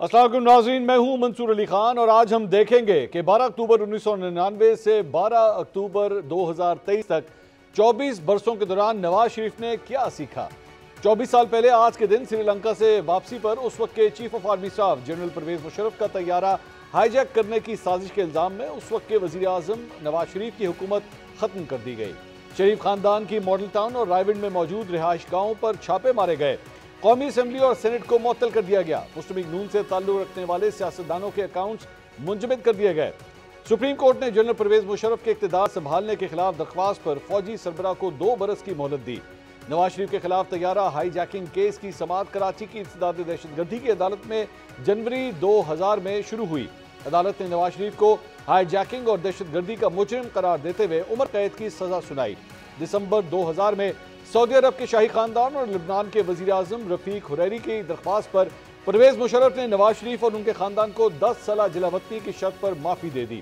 अस्सलाम वालेकुम नाज़रीन, मैं हूं मंसूर अली खान और आज हम देखेंगे कि 12 अक्टूबर 1999 से 12 अक्टूबर 2023 तक 24 बरसों के दौरान नवाज शरीफ ने क्या सीखा। 24 साल पहले आज के दिन श्रीलंका से वापसी पर उस वक्त के chief of army staff general Pervez Musharraf का तैयारा हाईजैक करने की साजिश के इल्जाम में उस वक्त के वजीर आजम नवाज शरीफ की हुकूमत खत्म कर दी गई। शरीफ खानदान की मॉडल टाउन और रायविंड में मौजूद रिहाइश गाहों पर छापे मारे गए। कौमी असम्बली और सेनेट को मुअत्तल कर दिया गया। मुस्लिम लीग नून से ताल्लुक रखने वाले सियासतदानों के अकाउंट्स मुंजमद कर दिए गए। सुप्रीम कोर्ट ने जनरल परवेज मुशर्रफ के इक़्तिदार संभालने के खिलाफ दरख्वास्त पर फौजी सरबराह को 2 बरस की मोहलत दी। नवाज शरीफ के खिलाफ तैयारा हाईजैकिंग केस की समाअत कराची की इब्तिदाई दहशतगर्दी की अदालत में जनवरी 2000 में शुरू हुई। अदालत ने नवाज शरीफ को हाईजैकिंग और दहशतगर्दी का मुजरिम करार देते हुए उम्र कैद की सजा सुनाई। दिसंबर 2000 में सऊदी अरब के शाही खानदान और लिबनान के वजीर आजम रफीक हुरैरी की दरख्वास्त पर परवेज मुशर्रफ ने नवाज शरीफ और उनके खानदान को 10 साल जलावतनी की शर्त पर माफी दे दी।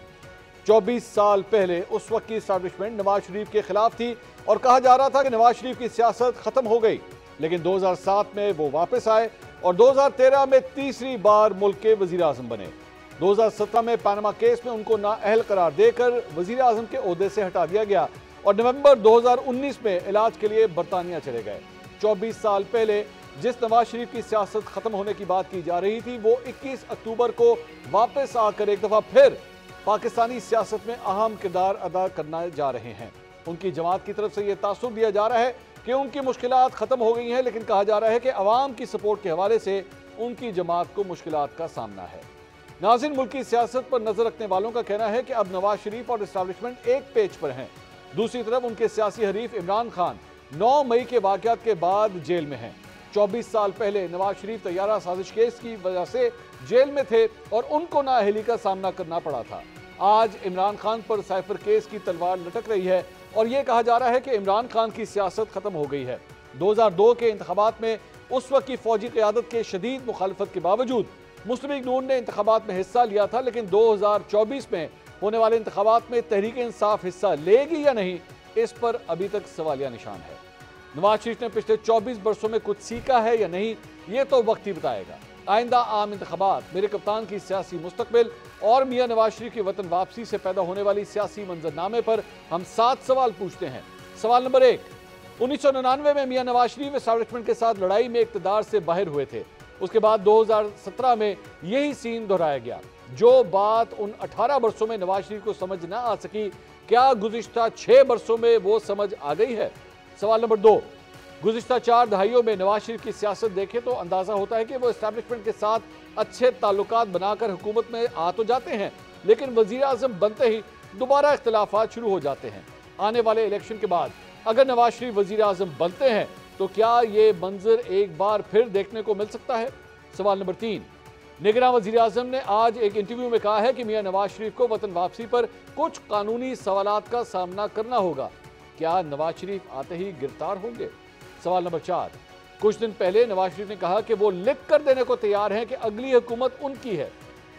24 साल पहले उस वक्त की इस्टेब्लिशमेंट नवाज शरीफ के खिलाफ थी और कहा जा रहा था कि नवाज शरीफ की सियासत खत्म हो गई, लेकिन 2007 में वो वापस आए और 2013 में तीसरी बार मुल्क के वजीर आजम बने। 2017 में पनामा केस में उनको नाअहल करार देकर वजीर आजम के ओहदे से हटा दिया गया और नवंबर 2019 में इलाज के लिए बरतानिया चले गए। 24 साल पहले जिस नवाज शरीफ की सियासत खत्म होने की बात की जा रही थी, वो 21 अक्टूबर को वापस आकर एक दफा फिर पाकिस्तानी सियासत में अहम किरदार अदा करने जा रहे हैं। उनकी जमात की तरफ से यह तासुर दिया जा रहा है कि उनकी मुश्किलात खत्म हो गई हैं, लेकिन कहा जा रहा है कि अवाम की सपोर्ट के हवाले से उनकी जमात को मुश्किलात का सामना है। नाज़रीन, मुल्क की सियासत पर नजर रखने वालों का कहना है कि अब नवाज शरीफ और इस्टेब्लिशमेंट एक पेज पर हैं। दूसरी तरफ उनके सियासी हरीफ इमरान खान 9 मई के वाकयात के बाद जेल में हैं। 24 साल पहले नवाज शरीफ तैयारा साजिश केस की वजह से जेल में थे और उनको नाअहली का सामना करना पड़ा था। आज इमरान खान पर साइफर केस की तलवार लटक रही है और यह कहा जा रहा है कि इमरान खान की सियासत खत्म हो गई है। 2002 के इंतखाबात में उस वक्त की फौजी क़यादत के शदीद मुखालफत के बावजूद मुस्लिम लीग नून ने इंतखाबात में हिस्सा लिया था, लेकिन 2024 में होने वाले इंतखाबात में तहरीक इंसाफ हिस्सा लेगी या नहीं, इस पर अभी तक सवालिया निशान है। नवाज शरीफ ने पिछले 24 बरसों में कुछ सीखा है या नहीं, ये तो वक्त ही बताएगा। आइंदा आम इंतखाबात, मेरे कप्तान की सियासी मुस्तकबिल और मियां नवाज शरीफ की वतन वापसी से पैदा होने वाली सियासी मंजरनामे पर हम 7 सवाल पूछते हैं। सवाल नंबर 1, 1999 में मियां नवाज शरीफ एस्टेब्लिशमेंट के साथ लड़ाई में इक़्तिदार से बाहर हुए थे। उसके बाद 2017 में यही सीन दोहराया गया। जो बात उन 18 बरसों में नवाज शरीफ को समझ ना आ सकी, क्या गुज़िश्ता 6 बरसों में वो समझ आ गई है? सवाल नंबर 2, गुज़िश्ता 4 दहाइयों में नवाज शरीफ की सियासत देखें तो अंदाजा होता है कि वो एस्टेब्लिशमेंट के साथ अच्छे ताल्लुकात बनाकर हुकूमत में आ तो जाते हैं, लेकिन वजीर आजम बनते ही दोबारा इख्तिलाफात शुरू हो जाते हैं। आने वाले इलेक्शन के बाद अगर नवाज शरीफ वजीर आजम बनते हैं तो क्या ये मंजर एक बार फिर देखने को मिल सकता है? सवाल नंबर 3, निगरान वजीर आजम ने आज एक इंटरव्यू में कहा है कि मियां नवाज शरीफ को वतन वापसी पर कुछ कानूनी सवालात का सामना करना होगा। क्या नवाज शरीफ आते ही गिरफ्तार होंगे? सवाल नंबर 4, कुछ दिन पहले नवाज शरीफ ने कहा कि वो लिख कर देने को तैयार हैं कि अगली हुकूमत उनकी है।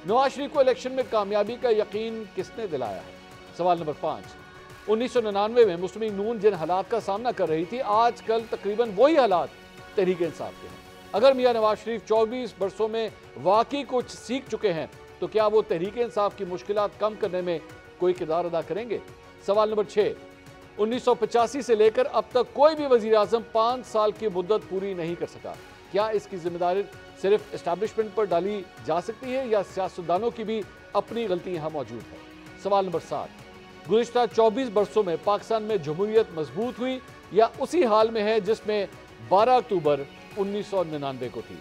नवाज शरीफ को इलेक्शन में कामयाबी का यकीन किसने दिलाया है? सवाल नंबर 5, 1999 में मुस्लिम लीग नून जिन हालात का सामना कर रही थी, आजकल तकरीबन वही हालात तहरीक इंसाफ के हैं। अगर मियां नवाज शरीफ 24 बरसों में वाकई कुछ सीख चुके हैं तो क्या वो तहरीक इंसाफ की मुश्किलात कम करने में कोई किरदार अदा करेंगे? सवाल नंबर 6, 1985 से लेकर अब तक कोई भी वजीर आजम 5 साल की मुद्दत पूरी नहीं कर सका। क्या इसकी जिम्मेदारी सिर्फ एस्टेब्लिशमेंट पर डाली जा सकती है या सियासतदानों की भी अपनी गलती यहाँ मौजूद है? सवाल नंबर 7, गुज़िश्ता 24 बरसों में पाकिस्तान में जमहूरियत मजबूत हुई या उसी हाल में है जिसमें 12 अक्टूबर 1999 को थी?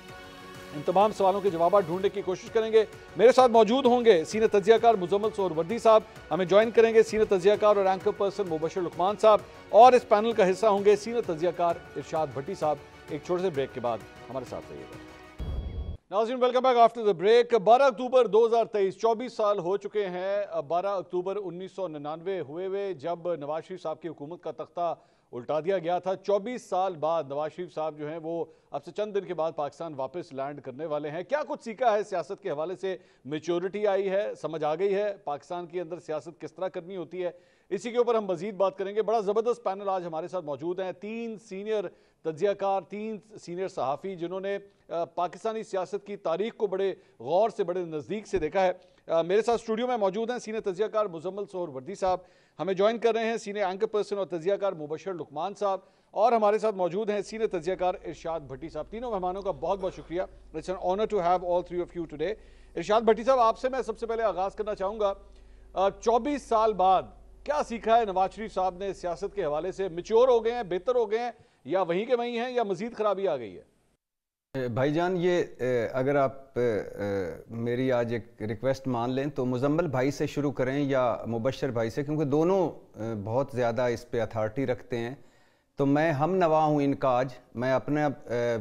इन तमाम सवालों के जवाब ढूंढने की कोशिश करेंगे। मेरे साथ मौजूद होंगे सीनियर तज्जियाकार मुजम्मल सोहरवर्दी साहब, हमें ज्वाइन करेंगे सीनियर तज्जियाकार और एंकर पर्सन मुबशर लुकमान साहब, और इस पैनल का हिस्सा होंगे सीनियर तज्जियाकार इरशाद भट्टी साहब। एक छोटे से ब्रेक के बाद हमारे साथ रहिएगा। नाज़रीन, welcome back after the break. 12 अक्टूबर 2023, 24 साल हो चुके हैं 12 अक्टूबर 1999 हुए जब नवाज शरीफ साहब की हुकूमत का तख्ता उल्टा दिया गया था। 24 साल बाद नवाज शरीफ साहब जो हैं वो अब से चंद दिन के बाद पाकिस्तान वापस लैंड करने वाले हैं। क्या कुछ सीखा है सियासत के हवाले से? मैच्योरिटी आई है, समझ आ गई है पाकिस्तान के अंदर सियासत किस तरह करनी होती है? इसी के ऊपर हम मजीद बात करेंगे। बड़ा ज़बरदस्त पैनल आज हमारे साथ मौजूद हैं। 3 सीनियर तज्जियाकार, 3 सीनियर सहाफ़ी जिन्होंने पाकिस्तानी सियासत की तारीख को बड़े गौर से, बड़े नज़दीक से देखा है। मेरे साथ स्टूडियो में मौजूद हैं सीनियर तज्जियाकार मुजम्मल सोहरवर्दी साहब, हमें ज्वाइन कर रहे हैं सीनियर एंकर पर्सन और तज्जियाकार मुबशर लुकमान साहब, और हमारे साथ मौजूद हैं सीनियर तज्जियाकार इरशाद भट्टी साहब। तीनों मेहमानों का बहुत बहुत शुक्रिया। It's an honour to have all 3 of you today. Irshad Bhatti साहब, आपसे मैं सबसे पहले आगाज़ करना चाहूँगा, 24 साल बाद क्या सीखा है नवाज शरीफ साहब ने सियासत के हवाले से? मैच्योर हो गए हैं, बेहतर हो गए हैं, या वहीं के वहीं हैं, या मजीद खराबी आ गई है? भाईजान, ये अगर आप मेरी आज एक रिक्वेस्ट मान लें तो मुजम्मल भाई से शुरू करें या मुबशर भाई से, क्योंकि दोनों बहुत ज़्यादा इस पे अथॉरिटी रखते हैं। तो मैं हम नवा हूँ इनका, आज मैं अपना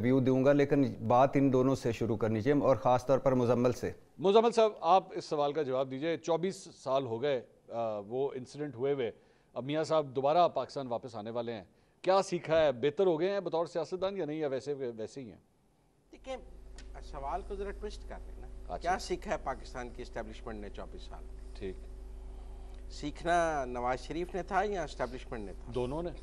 व्यू दूंगा, लेकिन बात इन दोनों से शुरू करनी चाहिए और ख़ास तौर पर मुजम्मल से। मुजम्मल साहब, आप इस सवाल का जवाब दीजिए। 24 साल हो गए वो इंसिडेंट हुए हुए, अब मियाँ साहब दोबारा पाकिस्तान वापस आने वाले हैं, क्या सीखा है? बेहतर हो गए हैं बतौर सियासतदान या नहीं, या वैसे वैसे ही हैं? देखिए, सवाल को जरा ट्विस्ट कर रहे हैं ना। क्या सीखा है पाकिस्तान की एस्टेब्लिशमेंट ने 24 साल में? ठीक, सीखना नवाज शरीफ ने था या एस्टेब्लिशमेंट ने था? दोनों ने।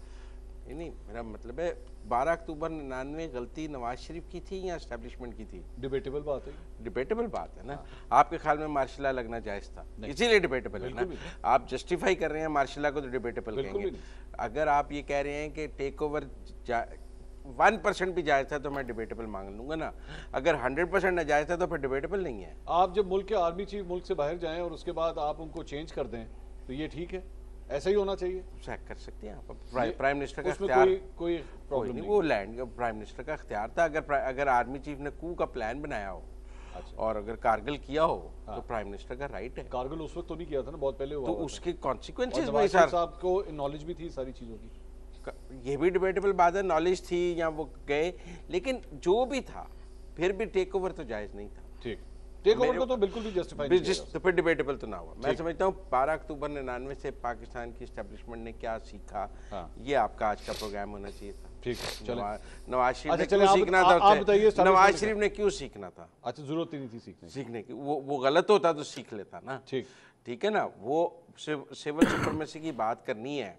नहीं, मेरा मतलब है 12 अक्टूबर 99 गलती नवाज शरीफ की थी या एस्टेब्लिशमेंट की थी? डिबेटेबल बात है। डिबेटेबल बात है ना। आपके ख्याल में मार्शल लॉ लगना जायज था, इसीलिए डिबेटेबल है ना। आप जस्टिफाई कर रहे हैं मार्शल लॉ को, तो डिबेटेबल कहेंगे। अगर आप ये कह रहे हैं कि टेक ओवर 1% भी जायज था तो मैं डिबेटेबल मांग लूंगा ना। अगर 100% नाजायज था तो फिर डिबेटेबल नहीं है। आप जब मुल्क के आर्मी चीफ मुल्क से बाहर जाएं और उसके बाद आप उनको चेंज कर दें, तो ये ठीक है? ऐसा ही होना चाहिए? चेक कर सकते हैं आप। प्राइम मिनिस्टर का उसमें इख्तियार, कोई प्रॉब्लम नहीं। वो लैंड प्राइम मिनिस्टर का इख्तियार था। अगर आर्मी चीफ ने कू का प्लान बनाया हो, अच्छा, और अगर कारगिल किया हो, तो प्राइम मिनिस्टर का राइट है। कारगिल उस वक्त तो नहीं किया था ना, बहुत पहले हुआ, तो उसके कॉन्सिक्वेंसेस नवाज शरीफ साहब को नॉलेज भी थी सारी चीजों की। ये भी डिबेटेबल बात है, नॉलेज थी या वो गए, लेकिन जो भी था फिर भी टेक ओवर तो जायज नहीं था। ठीक, टेक ओवर को तो बिल्कुल भी जस्टिफाई नहीं किया, तो फिर डिबेटेबल तो ना हुआ। मैं समझता हूँ 12 अक्टूबर 99 से पाकिस्तान की एस्टेब्लिशमेंट ने क्या सीखा, ये आपका आज का प्रोग्राम होना चाहिए था। ठीक है, नवाज शरीफ ने क्यों सीखना था? आप बताइए, नवाज शरीफ ने क्यों सीखना था? अच्छा, जरूरत ही नहीं थी सीखने की। वो गलत होता तो सीख लेता ना। ठीक है ना। वो सिविल सुप्रीमेसी की बात करनी है,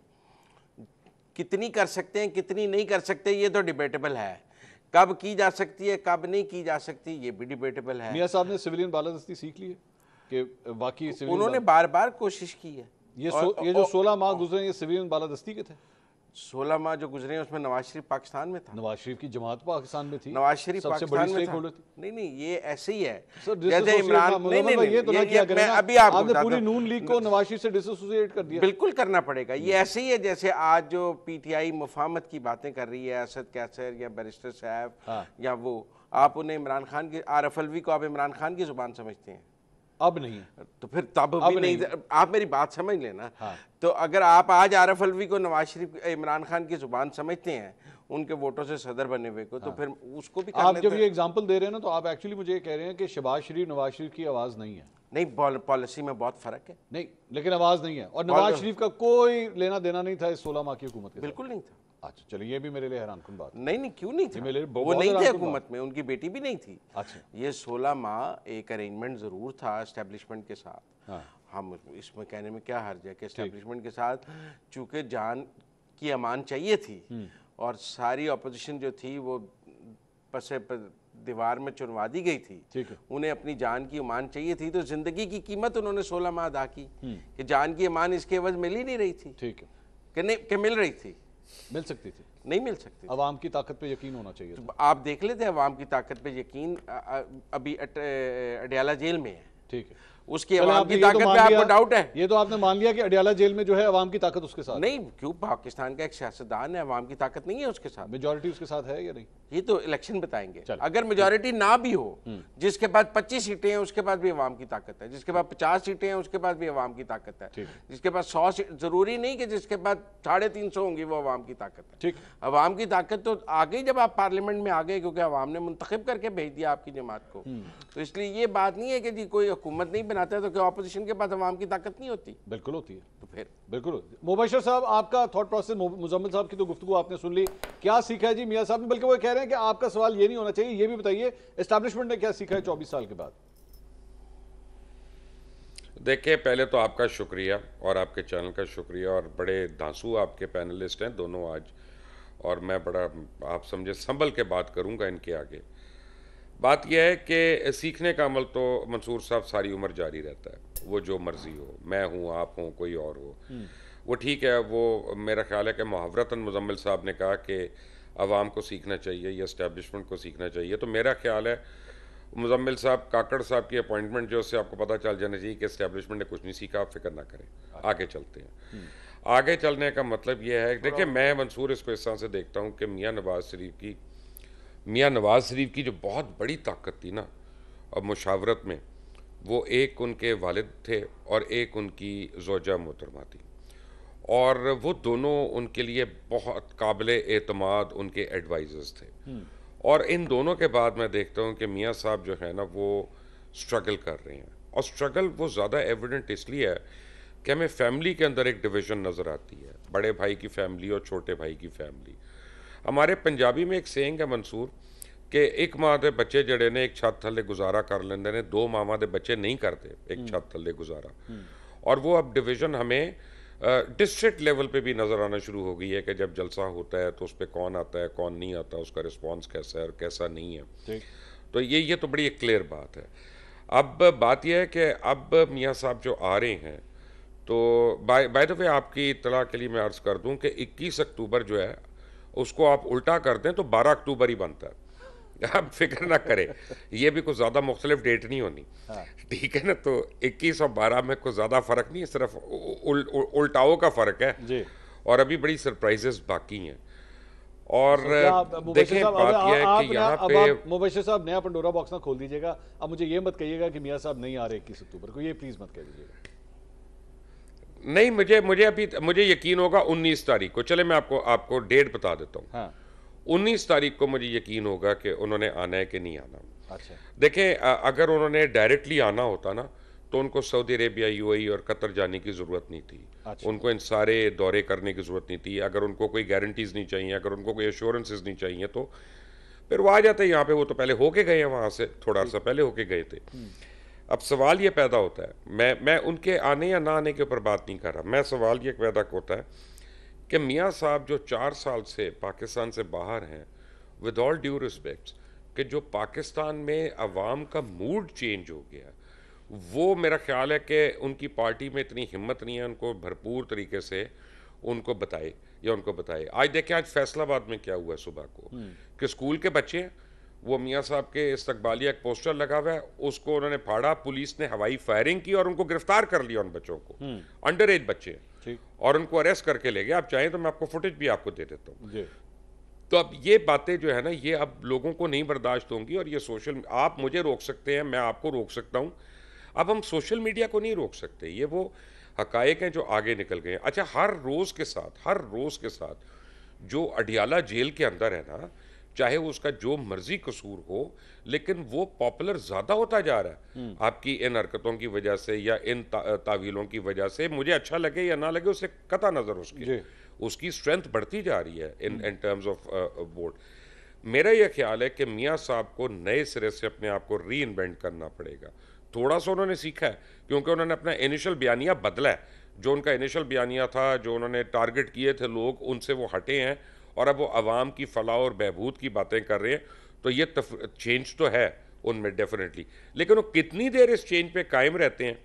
कितनी कर सकते हैं कितनी नहीं कर सकते, ये तो डिबेटेबल है। कब की जा सकती है कब नहीं की जा सकती, ये भी डिबेटेबल है। मियां साहब ने सिविलियन बालादस्ती सीख ली है कि वाकई उन्होंने बार बार कोशिश की है। ये जो 16 माह गुजरे ये सिविलियन बालादस्ती के थे। 16 माह जो गुजरे उसमें नवाज शरीफ पाकिस्तान में था। नवाज शरीफ की जमात पाकिस्तान में थी। नवाज शरीफ पाकिस्तान में था। नहीं, ये ऐसे ही है जैसे इमरान। ये तो ना किया करें ना। अभी आपने पूरी नून लीग को नवाज शरीफ से डिसोसिएट कर दिया। बिल्कुल करना पड़ेगा। ये ऐसे ही है जैसे आज जो पीटीआई मुफाहमत की बातें कर रही है, असद कैसर या बैरिस्टर साहब या वो, आप उन्हें इमरान खान की, आरिफ अलवी को आप इमरान खान की जुबान समझते हैं? अब नहीं है तो फिर तब भी नहीं। आप मेरी बात समझ लेना। तो अगर आप आज आरिफ अलवी को नवाज शरीफ, इमरान खान की जुबान समझते हैं, उनके वोटों से सदर बने हुए को, तो फिर उसको भी आप जब ये एग्जांपल दे रहे हैं ना, तो आप एक्चुअली मुझे ये कह रहे हैं कि शहबाज शरीफ नवाज शरीफ की आवाज नहीं है। नहीं, पॉलिसी में बहुत फर्क है। नहीं, लेकिन आवाज नहीं है, और नवाज शरीफ का कोई लेना देना नहीं था इस 16 माह की हुकूमत के। बिल्कुल नहीं था। अच्छा, चलिए, ये भी मेरे लिए हैरानकुन बात। नहीं, क्यों नहीं था? वो नहीं थे हुकूमत में, उनकी बेटी भी नहीं थी। अच्छा, ये 16 माह एक अरेंजमेंट जरूर था एस्टेब्लिशमेंट के साथ। हम इसमें कहने में क्या हर्ज है कि एस्टेब्लिशमेंट के साथ चूंकि जान की अमान चाहिए थी, और सारी अपोजिशन जो थी वो पसे दीवार में चुनवा दी गई थी, उन्हें अपनी जान की अमान चाहिए थी, तो जिंदगी की कीमत उन्होंने 16 माह अदा की कि जान की अमान इसके एवज मिल ही नहीं रही थी। ठीक है, कि नहीं, कि मिल रही थी, मिल सकती थी, नहीं मिल सकती। अवाम की ताकत पे यकीन होना चाहिए। तो आप देख लेते हैं अवाम की ताकत पे यकीन। अभी अडयाला जेल में है। ठीक है, उसकी अवाम की ताकत पे आपको डाउट है? ये तो आपने मान लिया कि अडयाला जेल में जो है अवाम की ताकत उसके साथ नहीं। क्यों? पाकिस्तान का एक सियासतदान है, अवाम की ताकत नहीं है उसके साथ? मेजॉरिटी उसके साथ है या नहीं, ये तो इलेक्शन बताएंगे। अगर मेजॉरिटी ना भी हो, जिसके पास 25 सीटें हैं उसके पास भी अवाम की ताकत है, जिसके पास 50 सीटें हैं उसके पास भी अवाम की ताकत है, जिसके पास 100 सीट, जरूरी नहीं कि जिसके पास 350 होंगी वो अवाम की ताकत है। ठीक, अवाम की ताकत तो आ गई जब आप पार्लियामेंट में आ गए, क्योंकि अवाम ने मुंतखब करके भेज दिया आपकी जमात को। तो इसलिए ये बात नहीं है कि जी कोई हुकूमत नहीं बनाता तो क्या ऑपोजिशन के पास अवाम की ताकत नहीं होती? बिल्कुल होती है। तो फिर बिल्कुल। मुबशर साहब, आपका थॉट प्रोसेस, मुजम्मिल साहब की तो गुफ्तगू आपने सुन ली, क्या सीखा है जी मियां साहब ने? बल्कि वो कह रहे हैं कि आपका सवाल ये नहीं होना चाहिए, ये भी बताइए एस्टैब्लिशमेंट ने क्या सीखा है 24 साल के बाद? देखिए, पहले तो आपका शुक्रिया और आपके चैनल का शुक्रिया, और बड़े धांसू आपके पैनलिस्ट हैं दोनों आज, और मैं बड़ा आप समझे संभल के बात करूंगा इनके आगे। बात यह है कि सीखने का अमल तो मंसूर साहब सारी उम्र जारी रहता है, वो जो मर्जी हो, मैं हूँ, आप हूँ, कोई और हो, वो ठीक है। वो मेरा ख्याल है कि मुहावरतन मुजम्मिल साहब ने कहा कि अवाम को सीखना चाहिए या इस्टेब्लिशमेंट को सीखना चाहिए, तो मेरा ख्याल है मुजम्मिल साहब, काकड़ साहब की अपॉइंटमेंट जो, उससे आपको पता चल जाना चाहिए कि इस्टेब्लिशमेंट ने कुछ नहीं सीखा, आप फिक्र ना करें, आगे चलते हैं। आगे चलने का मतलब ये है, देखिए मैं मंसूर इसको इस तरह से देखता हूँ कि मियाँ नवाज शरीफ की जो बहुत बड़ी ताकत थी ना अब मुशावरत में, वो एक उनके वालिद थे और एक उनकी ज़ौजा मोहतरमा थी, और वो दोनों उनके लिए बहुत काबिल एतमाद उनके एडवाइज़र्स थे। और इन दोनों के बाद मैं देखता हूँ कि मियाँ साहब जो है ना वो स्ट्रगल कर रहे हैं, और स्ट्रगल वो ज़्यादा एविडेंट इसलिए है कि हमें फैमिली के अंदर एक डिवीज़न नज़र आती है, बड़े भाई की फैमिली और छोटे भाई की फैमिली। हमारे पंजाबी में एक सेइंग है मंसूर कि एक माँ के बच्चे जड़े ने एक छत थले गुजारा कर लेंदे ने, दो मावां दे बच्चे नहीं करते एक छत थले गुजारा। और वो अब डिवीज़न हमें डिस्ट्रिक्ट लेवल पे भी नज़र आना शुरू हो गई है कि जब जलसा होता है तो उस पर कौन आता है, कौन नहीं आता, उसका रिस्पॉन्स कैसा है और कैसा नहीं है। तो ये तो बड़ी एक क्लियर बात है। अब बात यह है कि अब मियाँ साहब जो आ रहे हैं, तो बाय द वे आपकी इत्तला के लिए मैं अर्ज़ कर दूं कि 21 अक्टूबर जो है उसको आप उल्टा कर दें तो 12 अक्टूबर ही बनता है। आप फिक्र ना करें, ये भी कुछ ज़्यादा मुख्तलिफ डेट नहीं होनी, ठीक है ना। तो 21 और 12 में कुछ ज़्यादा फ़र्क नहीं है, सिर्फ उल्टाओं का फ़र्क है जी। और अभी बड़ी सरप्राइजेस बाकी हैं। और देखें बात यह है कि यहाँ पे मुबश्शिर साहब नया पंडोरा बॉक्स ना खोल दीजिएगा। अब मुझे ये मत कहिएगा कि मियाँ साहब नहीं आ रहे 21 अक्टूबर को, ये प्लीज़ मत कह दीजिएगा। नहीं, मुझे यकीन होगा 19 तारीख को। चले मैं आपको डेट बता देता हूँ। हाँ। 19 तारीख को मुझे यकीन होगा कि उन्होंने आना है कि नहीं आना। अच्छा। देखें, अगर उन्होंने डायरेक्टली आना होता ना तो उनको सऊदी अरेबिया, यूएई और कतर जाने की ज़रूरत नहीं थी। अच्छा। उनको इन सारे दौरे करने की ज़रूरत नहीं थी। अगर उनको कोई गारंटीज़ नहीं चाहिए, अगर उनको कोई एश्योरेंसेस नहीं चाहिए, तो फिर वो आ जाते यहाँ पे। वो तो पहले होके गए हैं, वहाँ से थोड़ा सा पहले होके गए थे। अब सवाल ये पैदा होता है, मैं उनके आने या ना आने के ऊपर बात नहीं कर रहा, मैं सवाल ये पैदा होता है कि मियाँ साहब जो 4 साल से पाकिस्तान से बाहर हैं, विद ऑल ड्यू रिस्पेक्ट, कि जो पाकिस्तान में अवाम का मूड चेंज हो गया, वो मेरा ख्याल है कि उनकी पार्टी में इतनी हिम्मत नहीं है उनको भरपूर तरीके से उनको बताए। आज देखें, आज फैसलाबाद में क्या हुआ सुबह को कि स्कूल के बच्चे हैं, वो मियाँ साहब के इस्तकबालिया एक पोस्टर लगा हुआ है, उसको उन्होंने फाड़ा, पुलिस ने हवाई फायरिंग की और उनको गिरफ्तार कर लिया, उन बच्चों को, अंडर एज बच्चे हैं, और उनको अरेस्ट करके ले गए। आप चाहें तो मैं आपको फुटेज भी आपको दे देता हूँ। तो अब ये बातें जो है ना, ये अब लोगों को नहीं बर्दाश्त होंगी, और ये सोशल, आप मुझे रोक सकते हैं, मैं आपको रोक सकता हूँ, अब हम सोशल मीडिया को नहीं रोक सकते। ये वो हकायक हैं जो आगे निकल गए हैं। अच्छा, हर रोज़ के साथ जो अडियाला जेल के अंदर है ना, चाहे वो उसका जो मर्जी कसूर हो, लेकिन वो पॉपुलर ज़्यादा होता जा रहा है आपकी इन हरकतों की वजह से या इन तावीलों की वजह से। मुझे अच्छा लगे या ना लगे, उससे कता नज़र उसकी स्ट्रेंथ बढ़ती जा रही है इन टर्म्स ऑफ वोट। मेरा यह ख्याल है कि मियाँ साहब को नए सिरे से अपने आप को री इन्वेंट करना पड़ेगा। थोड़ा सा उन्होंने सीखा है, क्योंकि उन्होंने अपना इनिशियल बयानिया बदला है। जो उनका इनिशियल बयानिया था, जो उन्होंने टारगेट किए थे लोग, उनसे वो हटे हैं, और अब वो अवाम की फलाह और बहबूद की बातें कर रहे हैं। तो ये चेंज तो है उनमें डेफिनेटली, लेकिन वो कितनी देर इस चेंज पे कायम रहते हैं,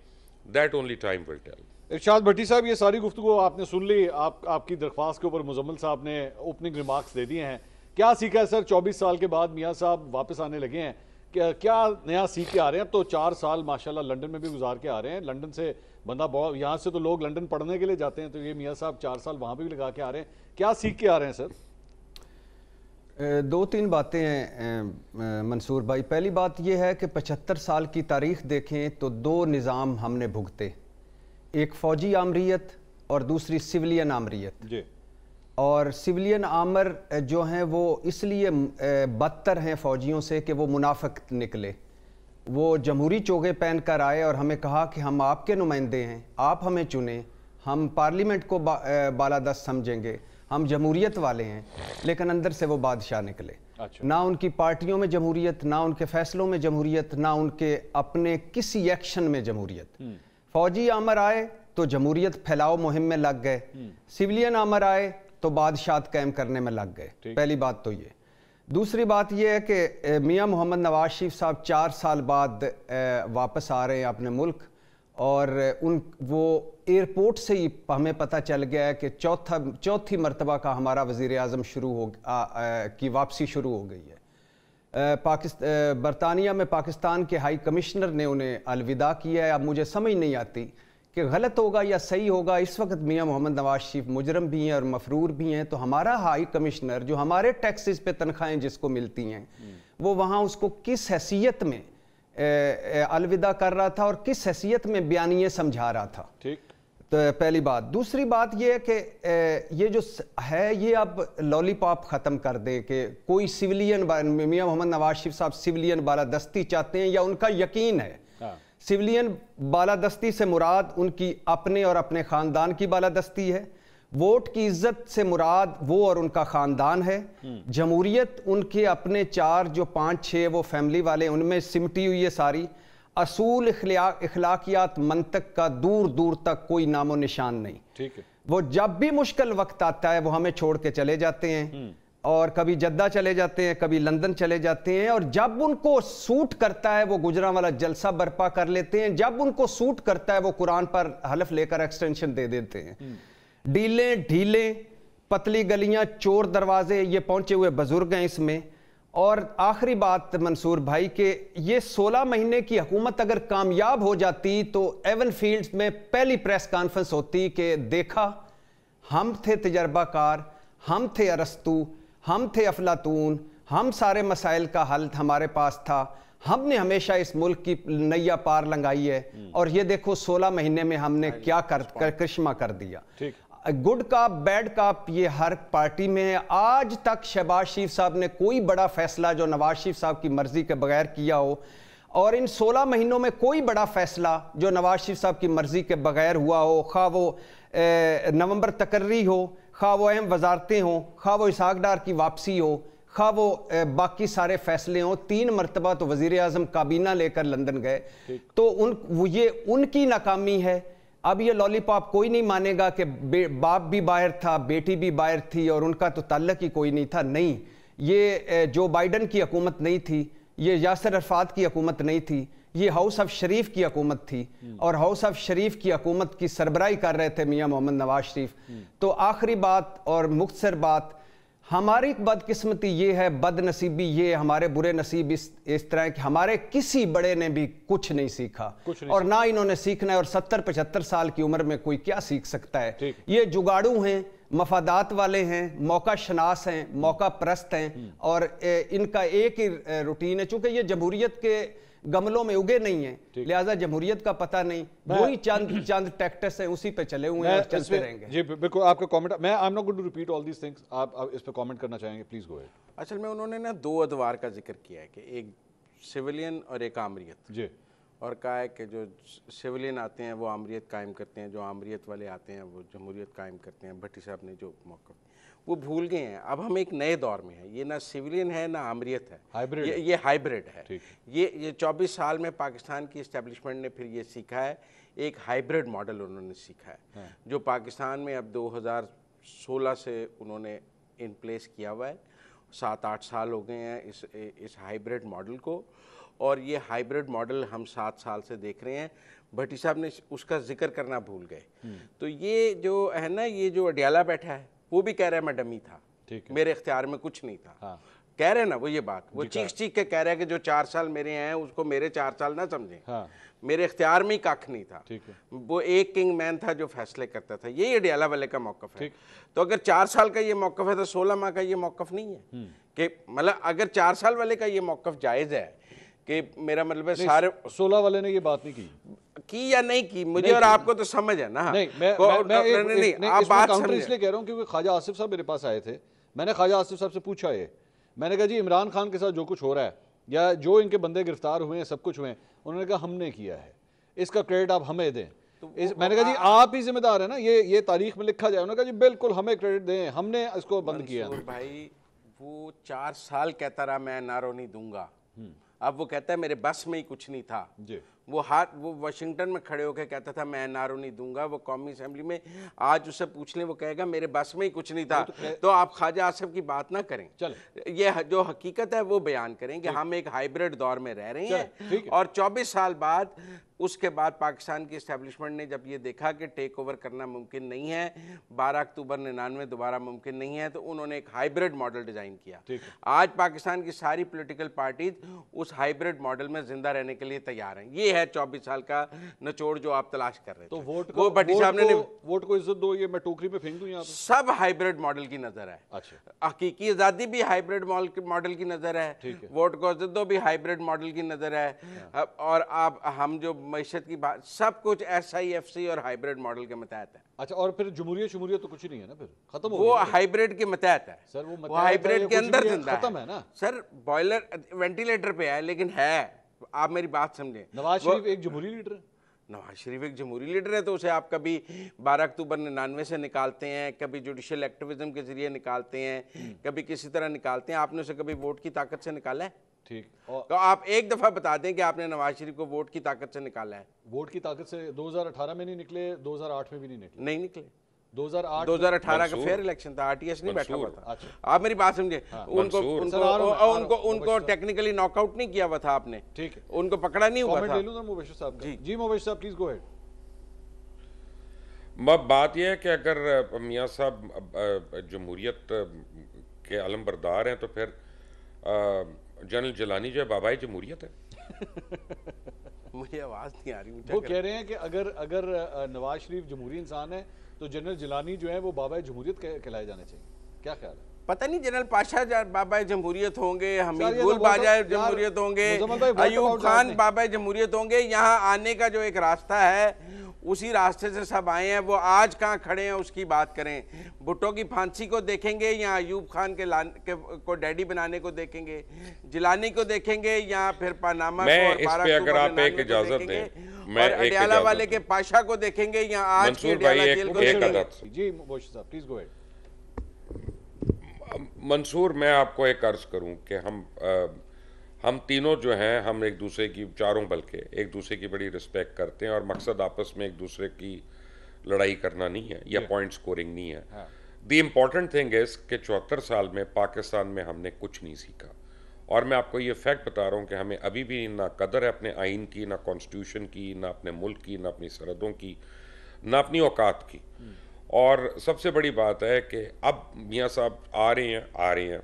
that only time will tell. Irshad Bhatti साहब, ये सारी गुफ्तगू आपने सुन ली, आपकी दरख्वास्त के ऊपर मुजम्मिल साहब ने ओपनिंग रिमार्क्स दे दिए हैं। क्या सीखा है सर? 24 साल के बाद मियाँ साहब वापस आने लगे हैं, क्या नया सीख के आ रहे हैं? तो 4 साल माशाल्लाह लंदन में भी गुजार के आ रहे हैं। लंदन से बंदा बहुत, यहाँ से तो लोग लंदन पढ़ने के लिए जाते हैं, तो ये मियाँ साहब 4 साल वहाँ पे भी लगा के आ रहे हैं। क्या सीख के आ रहे हैं सर? 2-3 बातें हैं मंसूर भाई। पहली बात यह है कि 75 साल की तारीख देखें तो 2 निज़ाम हमने भुगते, एक फ़ौजी आमरीत और दूसरी सिविलियन आमरीत जी। और सिविलियन आमर जो हैं वो इसलिए बदतर हैं फ़ौजियों से कि वो मुनाफिक निकले। वो जमहूरी चोगे पहन कर आए और हमें कहा कि हम आपके नुमाइंदे हैं, आप हमें चुनें, हम पार्लियामेंट को बालादस्त समझेंगे, हम जमहूरियत वाले हैं, लेकिन अंदर से वो बादशाह निकले। अच्छा। ना उनकी पार्टियों में जमहूरियत, ना उनके फैसलों में जमहूरियत, ना उनके अपने किसी एक्शन में जमहूरियत। फौजी आमर आए तो जमहूरियत फैलाओ मुहिम में लग गए, सिविलियन आमर आए तो बादशाहत कायम करने में लग गए। पहली बात तो ये। दूसरी बात ये है कि मियां मोहम्मद नवाज शरीफ साहब 4 साल बाद वापस आ रहे हैं अपने मुल्क, और वो एयरपोर्ट से ही हमें पता चल गया है कि चौथी मरतबा का हमारा वज़ीर आज़म की वापसी शुरू हो गई है। बरतानिया में पाकिस्तान के हाई कमिश्नर ने उन्हें अलविदा किया है। अब मुझे समझ नहीं आती कि गलत होगा या सही होगा। इस वक्त मियां मोहम्मद नवाज शरीफ मुजरम भी हैं और मफरूर भी हैं, तो हमारा हाई कमिश्नर जो हमारे टैक्सेस पे तनख्वाहें जिसको मिलती हैं, वो वहाँ उसको किस हैसियत में अलविदा कर रहा था और किस हैसियत में बयानिए समझा रहा था। ठीक, तो पहली बात। दूसरी बात ये है कि ये जो है ये अब लॉलीपॉप ख़त्म कर दे कि कोई सिविलियन, मियां मोहम्मद नवाज शरीफ साहब सिविलियन बालादस्ती चाहते हैं या उनका यकीन है। सिविलियन बालादस्ती से मुराद उनकी अपने और अपने ख़ानदान की बालादस्ती है। वोट की इज्जत से मुराद वो और उनका ख़ानदान है। जमहूरियत उनके अपने 4 जो 5-6 वो फैमिली वाले उनमें सिमटी हुई है सारी। असूल इखलाकियात मंतक का दूर दूर तक कोई नामो निशान नहीं। ठीक है। वो जब भी मुश्किल वक्त आता है वो हमें छोड़ के चले जाते हैं, और कभी जद्दा चले जाते हैं, कभी लंदन चले जाते हैं, और जब उनको सूट करता है वो गुजरांवाला जलसा बर्पा कर लेते हैं, जब उनको सूट करता है वो कुरान पर हलफ लेकर एक्सटेंशन दे देते हैं। डीले ढीले पतली गलियां चोर दरवाजे, ये पहुंचे हुए बुजुर्ग हैं इसमें। और आखिरी बात मंसूर भाई के ये 16 महीने की हुकूमत अगर कामयाब हो जाती तो एवन फील्ड्स में पहली प्रेस कॉन्फ्रेंस होती कि देखा हम थे तजर्बाकार, हम थे अरस्तू, हम थे अफलातून, हम सारे मसाइल का हल हमारे पास था, हमने हमेशा इस मुल्क की नैया पार लंघाई है, और ये देखो 16 महीने में हमने क्या करिश्मा कर दिया। गुड काप बैड काप ये हर पार्टी में है। आज तक शहबाज शरीफ साहब ने कोई बड़ा फैसला जो नवाज शरीफ साहब की मर्जी के बगैर किया हो, और इन 16 महीनों में कोई बड़ा फैसला जो नवाज शरीफ साहब की मर्जी के बगैर हुआ हो, खा वो नवंबर तकर्री हो, खा वो अहम वजारतें हों, खा वो इसहाक डार की वापसी हो, खा वो बाकी सारे फैसले हों। 3 मरतबा तो वज़ीर आज़म काबीना लेकर लंदन गए, तो ये उनकी नाकामी है। अब ये लॉलीपॉप कोई नहीं मानेगा कि बाप भी बाहर था, बेटी भी बाहर थी और उनका तो ताल्लुक ही कोई नहीं था। नहीं, ये जो बाइडन की हुकूमत नहीं थी, ये यासिर अरफात की हुकूमत नहीं थी, ये हाउस ऑफ शरीफ की हुकूमत थी, और हाउस ऑफ शरीफ की हुकूमत की सरबराही कर रहे थे मियां मोहम्मद नवाज शरीफ। तो आखिरी बात और मुख्तसर बात, हमारी बदकिस्मती ये है, बदनसीबी ये, हमारे बुरे नसीब इस तरह कि हमारे किसी बड़े ने भी कुछ नहीं सीखा, और ना इन्होंने सीखना है। और 70-75 साल की उम्र में कोई क्या सीख सकता है। ये जुगाड़ू हैं, मफादात वाले हैं, मौका शनास हैं, मौका परस्त हैं, और इनका एक ही रूटीन है। चूंकि ये जमहूरियत के गमलों में उगे नहीं है, लिहाजा जमहूरियत का पता नहीं, वही चंद टैक्टिक्स हैं, उसी पे चले हुए हैं और चलते रहेंगे। जी बिल्कुल, आपका कमेंट, मैं I am not going to repeat all these things, आप इस पे कमेंट करना चाहेंगे, प्लीज गो अहेड। असल में उन्होंने ना 2 अदवार का जिक्र किया है कि एक सिविलियन और एक आमरियत जी, और कहा है कि जो सिविलियन आते हैं वो आमरियत कायम करते हैं, जो आमरियत वाले आते हैं वो जमहूरियत कायम करते हैं। भट्टी साहब ने जो मौका वो भूल गए हैं। अब हम एक नए दौर में हैं, ये ना सिविलियन है ना आमरियत है, हाइब्रिड, ये हाइब्रिड है। ये 24 साल में पाकिस्तान की इस्टेब्लिशमेंट ने फिर ये सीखा है, एक हाइब्रिड मॉडल उन्होंने सीखा है, जो पाकिस्तान में अब 2016 से उन्होंने इन प्लेस किया हुआ है। 7-8 साल हो गए हैं इस हाइब्रिड मॉडल को, और ये हाइब्रिड मॉडल हम 7 साल से देख रहे हैं। भट्टी साहब ने उसका जिक्र करना भूल गए। तो ये जो है ना, ये जो अडियाला बैठा है वो भी कह रहा है मैं डमी था, मेरे इख्तियार में कुछ नहीं था। हाँ। कह रहे हैं ना वो, ये बात वो चीख के कह रहा है कि जो 4 साल मेरे हैं उसको मेरे 4 साल ना समझें। हाँ। मेरे इख्तियार में ही कख नहीं था। वो एक किंग मैन था जो फैसले करता था। यही अडियाला वाले का मौकफ है। तो अगर 4 साल का ये मौकफ है तो 16 माह का ये मौकफ नहीं है कि मतलब अगर 4 साल वाले का ये मौकफ जायज़ है कि मेरा मतलब है सारे 16 वाले ने ये बात नहीं की या नहीं की, मुझे और आपको तो समझ है ना। नहीं, मैं आप बात काउंटर इसलिए कह रहा हूँ क्योंकि ख्वाजा आसिफ साहब मेरे पास आए थे। मैंने ख्वाजा आसिफ साहब से पूछा है, मैंने कहा जी इमरान खान के साथ जो कुछ हो रहा है या जो इनके बंदे गिरफ्तार हुए हैं, सब कुछ हुए हैं, उन्होंने कहा हमने किया है, इसका क्रेडिट आप हमें दें। मैंने कहा जी आप ही जिम्मेदार है ना, ये तारीख में लिखा जाए। उन्होंने कहा जी बिल्कुल हमें क्रेडिट दें, हमने इसको बंद किया। भाई वो 4 साल कहता रहा मैं नारो नहीं दूंगा, अब वो कहता है मेरे बस में ही कुछ नहीं था। वो वाशिंगटन में खड़े होकर कहता था मैं एनआरओ नहीं दूंगा, वो कौमी असेंबली में आज उससे पूछ लें वो कहेगा मेरे बस में ही कुछ नहीं था। तो आप ख्वाजा आसिफ की बात ना करें, ये जो हकीकत है वो बयान करें कि हम एक हाइब्रिड दौर में रह रहे हैं। और 24 साल बाद उसके बाद पाकिस्तान की इस्टेब्लिशमेंट ने जब ये देखा कि टेक ओवर करना मुमकिन नहीं है, 12 अक्टूबर 99 दोबारा मुमकिन नहीं है, तो उन्होंने एक हाइब्रिड मॉडल डिज़ाइन किया। आज पाकिस्तान की सारी पॉलिटिकल पार्टीज उस हाइब्रिड मॉडल में जिंदा रहने के लिए तैयार हैं। ये है 24 साल का निचोड़ जो आप तलाश कर रहे थे। तो वोट को भट्टी साहब ने वोट को इज्जत दो, ये मैं टोकरी में फेंक दूं यहाँ पे? सब हाइब्रिड मॉडल की नजर है। अच्छा, हकीकी आज़ादी भी हाइब्रिड मॉडल की नजर है, वोट को इज्जत दो भी हाइब्रिड मॉडल की नजर है। और आप हम जो मैशत की बात, सब कुछ SIFC और हाइब्रिड मॉडल के मतहत है। अच्छा, और फिर जमहूरियत तो कुछ ही नहीं है ना, फिर खत्म हो वो हाइब्रिड के मतहत है सर। वो हाइब्रिड के अंदर जिंदा खत्म है ना सर, बॉयलर वेंटिलेटर पे है लेकिन है। आप मेरी बात समझे, नवाज शरीफ एक जमहूरी लीडर है। नवाज शरीफ एक जमहूरी लीडर है, तो उसे आप कभी 12 अक्टूबर 99 से निकालते हैं, कभी जुडिशियल एक्टिविज्म के जरिए निकालते हैं, कभी किसी तरह निकालते हैं। आपने उसे कभी वोट की ताकत से निकाला है? ठीक, तो आप एक दफा बता दें कि आपने नवाज शरीफ को वोट की ताकत से निकाला है। वोट की ताकत से 2018 में नहीं निकले, 2008 में भी नहीं निकले। 2018 का फेयर इलेक्शन था, RTS नहीं बैठा हुआ था। आप मेरी बात समझे, उनको टेक्निकली नॉकआउट नहीं किया हुआ था आपने, ठीक है, उनको पकड़ा नहीं हुआ था। मुबशिर साहब जी मुबशिर साहब प्लीज गो अहेड। बात यह है कि अगर मियां साहब जमहूरियत के अलमबरदार हैं तो फिर जनरल जिलानी जो है बाबाई जमहूरियत है। मुझे आवाज नहीं आ रही। वो कह रहे हैं कि अगर नवाज शरीफ जमहूरी इंसान है तो जनरल जिलानी जो है वो बाबाई जमहूरियत कहलाए जाने चाहिए। क्या ख्याल है? पता नहीं जनरल पाशा बाबाई जमहूरियत होंगे, हमीद गुल बाजा जमहूरियत होंगे, अयूब खान बाबाई जमहूरियत होंगे। यहाँ आने का जो एक रास्ता है उसी रास्ते से सब आए हैं। वो आज कहाँ खड़े हैं उसकी बात करें। भुट्टो की फांसी को देखेंगे या अयूब खान को डैडी बनाने को देखेंगे, जिलानी को देखेंगे या फिर पानामा को, और अगर आप एक इजाजत दें, मैं और अडयाला वाले के पाशा को देखेंगे या आज के अडयाला जेल को देखेंगे। जी मुबशिर साहब प्लीज गो अहेड। मंसूर, मैं आपको एक अर्ज करूं कि हम तीनों जो हैं, हम एक दूसरे की, चारों बल्कि एक दूसरे की बड़ी रिस्पेक्ट करते हैं और मकसद आपस में एक दूसरे की लड़ाई करना नहीं है या पॉइंट स्कोरिंग नहीं है। द इम्पॉर्टेंट थिंग इज कि 74 साल में पाकिस्तान में हमने कुछ नहीं सीखा। और मैं आपको ये फैक्ट बता रहा हूँ कि हमें अभी भी ना कदर है अपने आइन की, ना कॉन्स्टिट्यूशन की, ना अपने मुल्क की, ना अपनी सरहदों की, ना अपनी औकात की। और सबसे बड़ी बात है कि अब मियाँ साहब आ रहे हैं,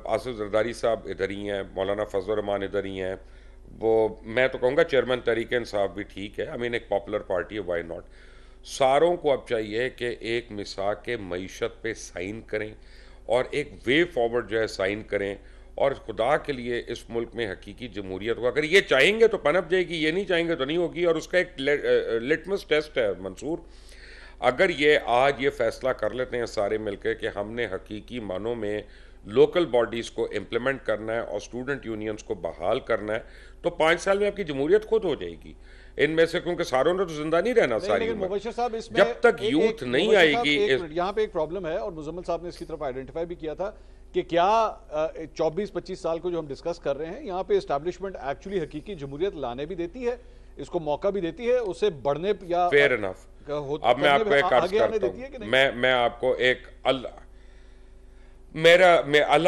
आसिफ जरदारी साहब इधर ही हैं, मौलाना फजल रहमान इधर ही हैं। वो मैं तो कहूँगा चेयरमैन तहरीक इंसाफ भी ठीक है, आई मीन एक पॉपुलर पार्टी है, व्हाई नॉट। सारों को अब चाहिए कि एक मिसाक के मईशत पे साइन करें और एक वे फॉरवर्ड जो है साइन करें। और खुदा के लिए इस मुल्क में हकीकी जमहूरियत को अगर ये चाहेंगे तो पनप जाएगी, ये नहीं चाहेंगे तो नहीं होगी। और उसका एक लिटमस टेस्ट है मंसूर, अगर ये आज ये फैसला कर लेते हैं सारे मिलकर कि हमने हकीकी मानों में लोकल बॉडीज़ को इम्प्लीमेंट करना है और स्टूडेंट यूनियंस को बहाल करना है, तो 5 साल में आपकी जमहूरियत खुद हो जाएगी इनमें से, क्योंकि सारों ने तो जिंदा नहीं रहना सारी उम्र। जब तक यूथ नहीं आएगी। यहाँ पे एक प्रॉब्लम है और मुजम्मिल साहब ने इसकी तरफ आइडेंटिफाई भी किया था कि क्या 24-25 साल को जो हम डिस्कस कर रहे हैं, यहाँ पे एस्टैब्लिशमेंट एक्चुअली हकीकी जमहूरियत लाने भी देती है, इसको मौका भी देती है, उसे बढ़ने या फेयर इनफ। अब मैं आपको एक अर्ज करता हूं, मैं आपको एक अल्लाह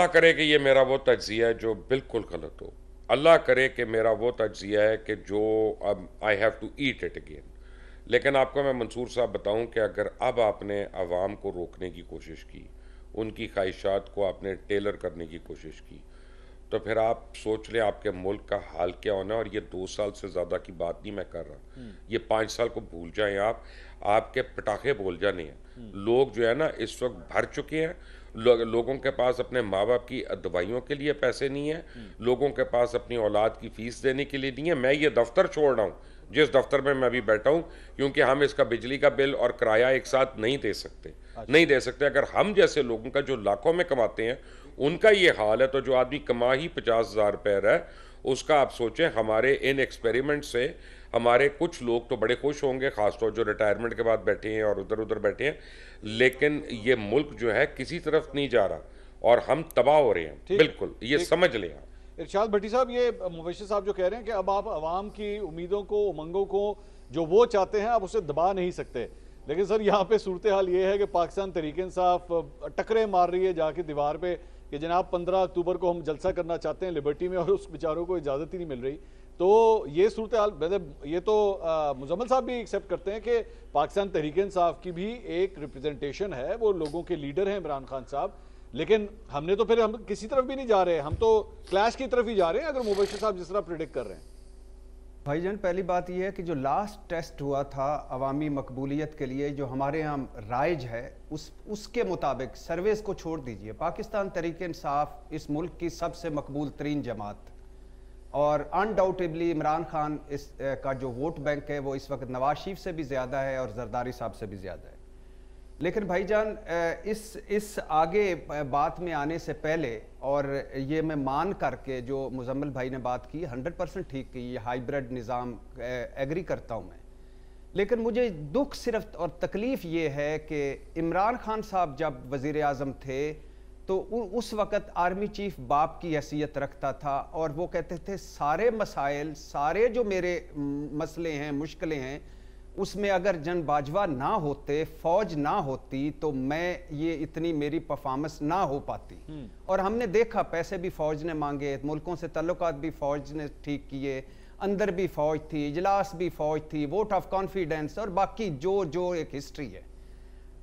करे कि ये मेरा वो तज्जिया है जो बिल्कुल गलत हो, अल्लाह करे कि मेरा वो तज्जिया है कि जो I have to eat it again. लेकिन आपको मैं मंसूर साहब बताऊं कि अगर अब आपने अवाम को रोकने की कोशिश की, उनकी ख्वाहिशात को आपने टेलर करने की कोशिश की, तो फिर आप सोच लें आपके मुल्क का हाल क्या होना है। और ये 2 साल से ज़्यादा की बात नहीं मैं कर रहा, ये 5 साल को भूल जाएं आप, आपके पटाखे बोल जाने हैं। लोग जो है ना इस वक्त भर चुके हैं, लोगों के पास अपने माँ बाप की दवाइयों के लिए पैसे नहीं है, लोगों के पास अपनी औलाद की फ़ीस देने के लिए नहीं है। मैं ये दफ्तर छोड़ रहा हूँ जिस दफ्तर में मैं अभी बैठा हूँ, क्योंकि हम इसका बिजली का बिल और किराया एक साथ नहीं दे सकते, नहीं दे सकते। अगर हम जैसे लोगों का जो लाखों में कमाते हैं उनका ये हाल है, तो जो आदमी कमा ही 50,000 रुपये रहा है उसका आप सोचें। हमारे इन एक्सपेरिमेंट से हमारे कुछ लोग तो बड़े खुश होंगे, खासतौर जो रिटायरमेंट के बाद बैठे हैं और उधर उधर बैठे हैं, लेकिन ये मुल्क जो है किसी तरफ नहीं जा रहा और हम तबाह हो रहे हैं। बिल्कुल, ये समझ लें। इरशाद भट्टी साहब, ये मुबश्शिर साहब जो कह रहे हैं कि अब आप अवाम की उम्मीदों को, उमंगों को जो वो चाहते हैं आप उसे दबा नहीं सकते, लेकिन सर यहाँ पे सूरत हाल ये है कि पाकिस्तान तहरीक इंसाफ टकरे मार रही है जाके दीवार पे कि जनाब 15 अक्टूबर को हम जलसा करना चाहते हैं लिबर्टी में, और उस बेचारों को इजाज़त ही नहीं मिल रही। तो ये सूरत हाल, मतलब ये तो मुजम्मल साहब भी एक्सेप्ट करते हैं कि पाकिस्तान तहरीक इंसाफ की भी एक रिप्रेजेंटेशन है, वो लोगों के लीडर हैं इमरान खान साहब, लेकिन हमने तो फिर हम किसी तरफ भी नहीं जा रहे, हम तो क्लैश की तरफ ही जा रहे हैं अगर मुबश्शिर साहब जिस तरह प्रेडिक्ट कर रहे हैं। भाईजान, पहली बात यह है कि जो लास्ट टेस्ट हुआ था अवामी मकबूलियत के लिए, जो हमारे यहाँ राइज है, उसके मुताबिक सर्वेस को छोड़ दीजिए, पाकिस्तान तहरीक इंसाफ इस मुल्क की सबसे मकबूल तरीन जमात, और अनडाउटेबली इमरान खान का जो वोट बैंक है वो इस वक्त नवाज शरीफ से भी ज़्यादा है और जरदारी साहब से भी ज़्यादा है। लेकिन भाईजान, इस आगे बात में आने से पहले, और ये मैं मान करके जो मुजम्मल भाई ने बात की 100% ठीक की, ये हाइब्रिड निज़ाम एग्री करता हूँ मैं, लेकिन मुझे दुख सिर्फ और तकलीफ़ ये है कि इमरान खान साहब जब वज़ीर आज़म थे तो उस वक़्त आर्मी चीफ बाप की हैसियत रखता था, और वो कहते थे सारे मसाइल, सारे जो मेरे मसले हैं, मुश्किलें हैं, उसमें अगर जन बाजवा ना होते, फौज ना होती, तो मैं ये इतनी मेरी परफॉर्मेंस ना हो पाती। और हमने देखा पैसे भी फौज ने मांगे, मुल्कों से तल्लुकात भी फौज ने ठीक किए, अंदर भी फौज थी, इजलास भी फौज थी, वोट ऑफ कॉन्फिडेंस और बाकी जो एक हिस्ट्री है।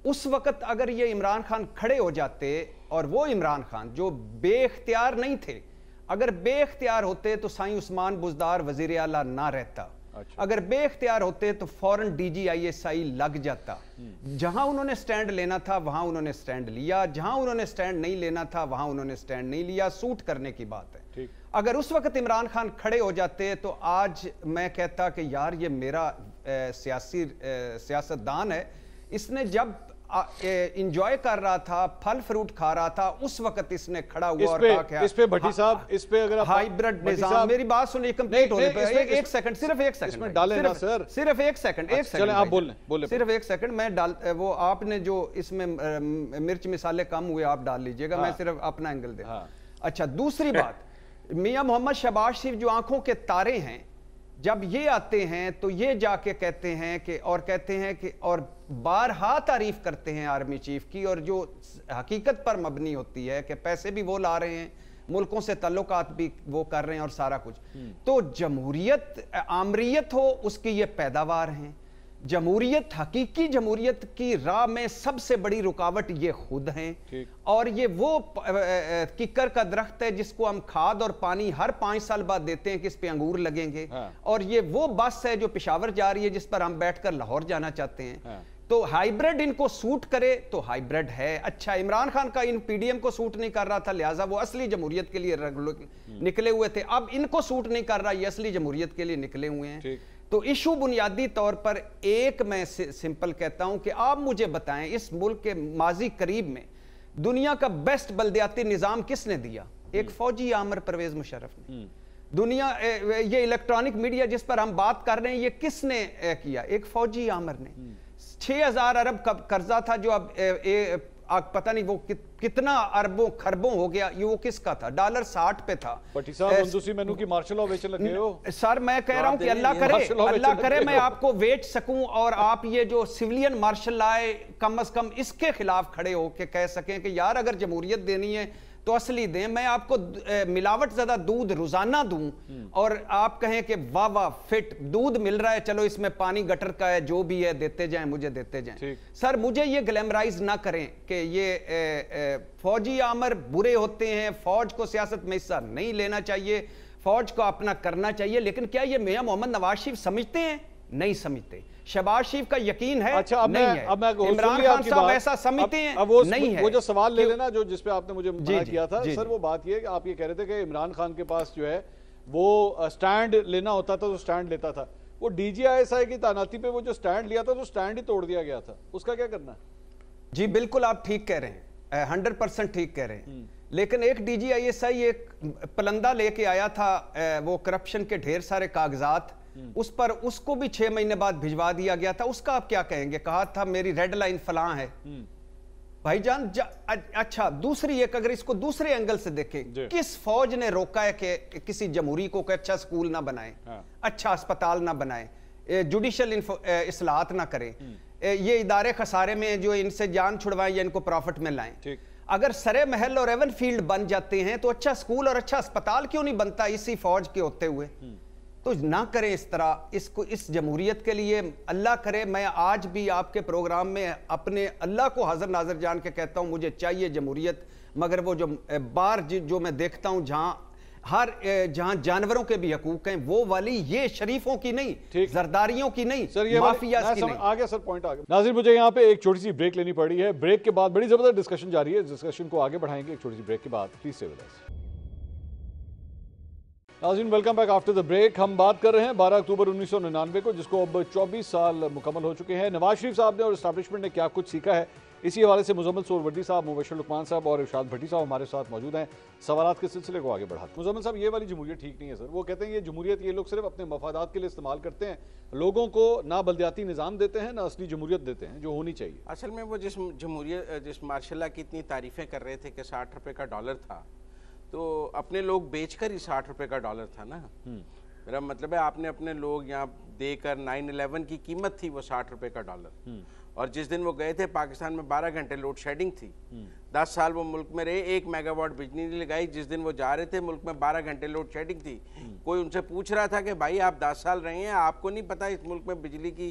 उस वक्त अगर ये इमरान खान खड़े हो जाते, और वो इमरान खान जो बेख्तियार नहीं थे, अगर बेख्तियार होते तो साईं उस्मान बुज़दार वजीर आला ना रहता। अच्छा। अगर बेख्तियार होते तो फौरन DGISI लग जाता। जहां उन्होंने स्टैंड लेना था वहां उन्होंने स्टैंड लिया, जहां उन्होंने स्टैंड नहीं लेना था वहां उन्होंने स्टैंड नहीं लिया। सूट करने की बात है। अगर उस वक्त इमरान खान खड़े हो जाते तो आज मैं कहता कि यार ये मेरा सियासतदान है, इसने जब इंजॉय कर रहा था, फल फ्रूट खा रहा था, उस वक्त इसने खड़ा हुआ और कहा इस पे भट्टी साहब, इस पे अगर हाइब्रिड निजाम, मेरी बात सुनिए कंप्लीट होने पे एक सेकंड, सिर्फ एक सेकंड इसमें डालें ना सर, सिर्फ एक सेकंड, एक सेकंड, चलें आप बोलें सिर्फ एक सेकंड। मैं डाल, वो आपने जो इसमें मिर्च मिसाले कम हुए आप डाल लीजिएगा, मैं सिर्फ अपना एंगल दे। अच्छा, दूसरी बात, मियां मोहम्मद शहबाज शरीफ जो आंखों के तारे हैं, जब ये आते हैं तो ये जाके कहते हैं कि, और कहते हैं कि, और बारहा तारीफ करते हैं आर्मी चीफ की, और जो हकीकत पर मबनी होती है कि पैसे भी वो ला रहे हैं, मुल्कों से ताल्लुकात भी वो कर रहे हैं और सारा कुछ। तो जमहूरियत, आमरीयत हो, उसकी ये पैदावार हैं। जमहूरियत, हकीकी जमहूरियत की राह में सबसे बड़ी रुकावट ये खुद हैं, और ये वो किकर का दरख्त है जिसको हम खाद और पानी हर 5 साल बाद देते हैं कि इस पे अंगूर लगेंगे। और ये वो बस है जो पेशावर जा रही है जिस पर हम बैठकर लाहौर जाना चाहते हैं। तो हाइब्रिड इनको सूट करे तो हाइब्रिड है। अच्छा, इमरान खान का इन PDM को सूट नहीं कर रहा था, लिहाजा वो असली जमहूरियत के लिए निकले हुए थे। अब इनको सूट नहीं कर रहा, ये असली जमहूरियत के लिए निकले हुए हैं। तो इशू बुनियादी तौर पर एक मैं सिंपल कहता हूं कि आप मुझे बताएं, इस मुल्क के माजी करीब में दुनिया का बेस्ट बल्दियाती निजाम किसने दिया? एक फौजी आमर परवेज मुशर्रफ ने। दुनिया, ये इलेक्ट्रॉनिक मीडिया जिस पर हम बात कर रहे हैं, ये किसने किया? एक फौजी आमर ने। 6000 अरब कर्जा था जो अब पता नहीं वो कितना अरबों खरबों हो गया, ये वो किसका था? $60 पे था। मेनू की मार्शल लॉ बेचने लगे हो सर। मैं कह रहा हूं कि अल्लाह करे मैं आपको बेच सकूं, और आप ये जो सिविलियन मार्शल लॉ है कम अज कम इसके खिलाफ खड़े हो के कह सकें कि यार अगर जमहूरियत देनी है तो असली दें। मैं आपको मिलावट ज्यादा दूध रोजाना दूं और आप कहें कि वाह वाह फिट दूध मिल रहा है, चलो इसमें पानी गटर का है, जो भी है देते जाएं, मुझे देते जाएं। सर मुझे ये ग्लैमराइज ना करें कि ये फौजी आमर बुरे होते हैं, फौज को सियासत में हिस्सा नहीं लेना चाहिए, फौज को अपना करना चाहिए। लेकिन क्या ये मियां मोहम्मद नवाज शरीफ समझते हैं? नहीं समझते। शहबाज शरीफ का यकीन है? अच्छा, नहीं है। इमरान खान साहब ऐसा समझते हैं? नहीं है। वो जो सवाल ले लेना जो जिस पे आपने मुझे मना किया था सर, वो बात ये कि आप ये कह रहे थे कि इमरान खान के पास जो है वो स्टैंड लेना होता था तो स्टैंड लेता था। वो DGISI की तैनाती पे वो जो स्टैंड लिया था तो स्टैंड ही तोड़ दिया गया था, उसका क्या करना? जी बिल्कुल आप ठीक कह रहे हैं, 100% ठीक कह रहे हैं। लेकिन एक DGISI एक पलंदा लेके आया था, वो करप्शन के ढेर सारे कागजात, उस पर उसको भी 6 महीने बाद भिजवा दिया गया था। उसका आप क्या कहेंगे? कहा था मेरी रेड लाइन फलां है। भाईजान अच्छा, दूसरी एक अगर इसको दूसरे एंगल से देखें, किस फौज ने रोका है कि किसी जमहूरी को अच्छा स्कूल ना बनाए, अच्छा अस्पताल ना बनाए, जुडिशल इस्लाहत ना करें, ये इदारे खसारे में जो इनसे जान छुड़वाएं या इनको प्रॉफिट में लाएं। अगर सरे महल और एवन फील्ड बन जाते हैं तो अच्छा स्कूल और अच्छा अस्पताल क्यों नहीं बनता इसी फौज के होते हुए? तो ना करें इस तरह, इसको इस जमहूरियत के लिए अल्लाह करे। मैं आज भी आपके प्रोग्राम में अपने अल्लाह को हाजिर नाजर जान के कहता हूं मुझे चाहिए जमहूरियत, मगर वो जो बार जो मैं देखता हूं जहां जानवरों के भी हकूक हैं वो वाली, ये शरीफों की नहीं, जरदारियों की नहीं, माफियाज की नहीं। आ गया सर, पॉइंट आ गया। नाज़िर, मुझे यहाँ पे एक छोटी सी ब्रेक लेनी पड़ी है। ब्रेक के बाद बड़ी जबरदस्त डिस्कशन जारी है, डिस्कशन को आगे बढ़ाएंगे एक छोटी सी ब्रेक के बाद। Please stay with us. नाज़रीन, welcome back after the break. हम बात कर रहे हैं 12 अक्टूबर 1999 को, जिसको अब 24 साल मुकम्मल हो चुके हैं। नवाज शरीफ साहब ने और एस्टैब्लिशमेंट ने क्या कुछ सीखा है, इसी हवाले से मुजम्मिल सोहरवर्दी साहब, मुबशर लुकमान साहब और इरशाद भट्टी साहब हमारे साथ मौजूद हैं। सवालात के सिलसिले को आगे बढ़ाते हैं। मुजम्मिल साहब, ये वाली जमहूरियत ठीक नहीं है सर। वो कहते हैं ये जमहूरियत ये लोग सिर्फ अपने मफादात के लिए इस्तेमाल करते हैं, लोगों को ना बलदियाती निज़ाम देते हैं ना असली जमहूरियत देते हैं जो होनी चाहिए। असल में वो जिस मार्शल की इतनी तारीफ़ें कर रहे थे कि 60 रुपये का डॉलर था, तो अपने लोग बेचकर ही 60 रुपये का डॉलर था ना। मेरा मतलब है आपने अपने लोग यहाँ देकर 9/11 की कीमत थी वो 60 रुपये का डॉलर, और जिस दिन वो गए थे पाकिस्तान में 12 घंटे लोड शेडिंग थी। 10 साल वो मुल्क में रहे, 1 मेगावाट बिजली नहीं लगाई। जिस दिन वो जा रहे थे मुल्क में 12 घंटे लोड शेडिंग थी। कोई उनसे पूछ रहा था कि भाई आप 10 साल रहे हैं, आपको नहीं पता इस मुल्क में बिजली की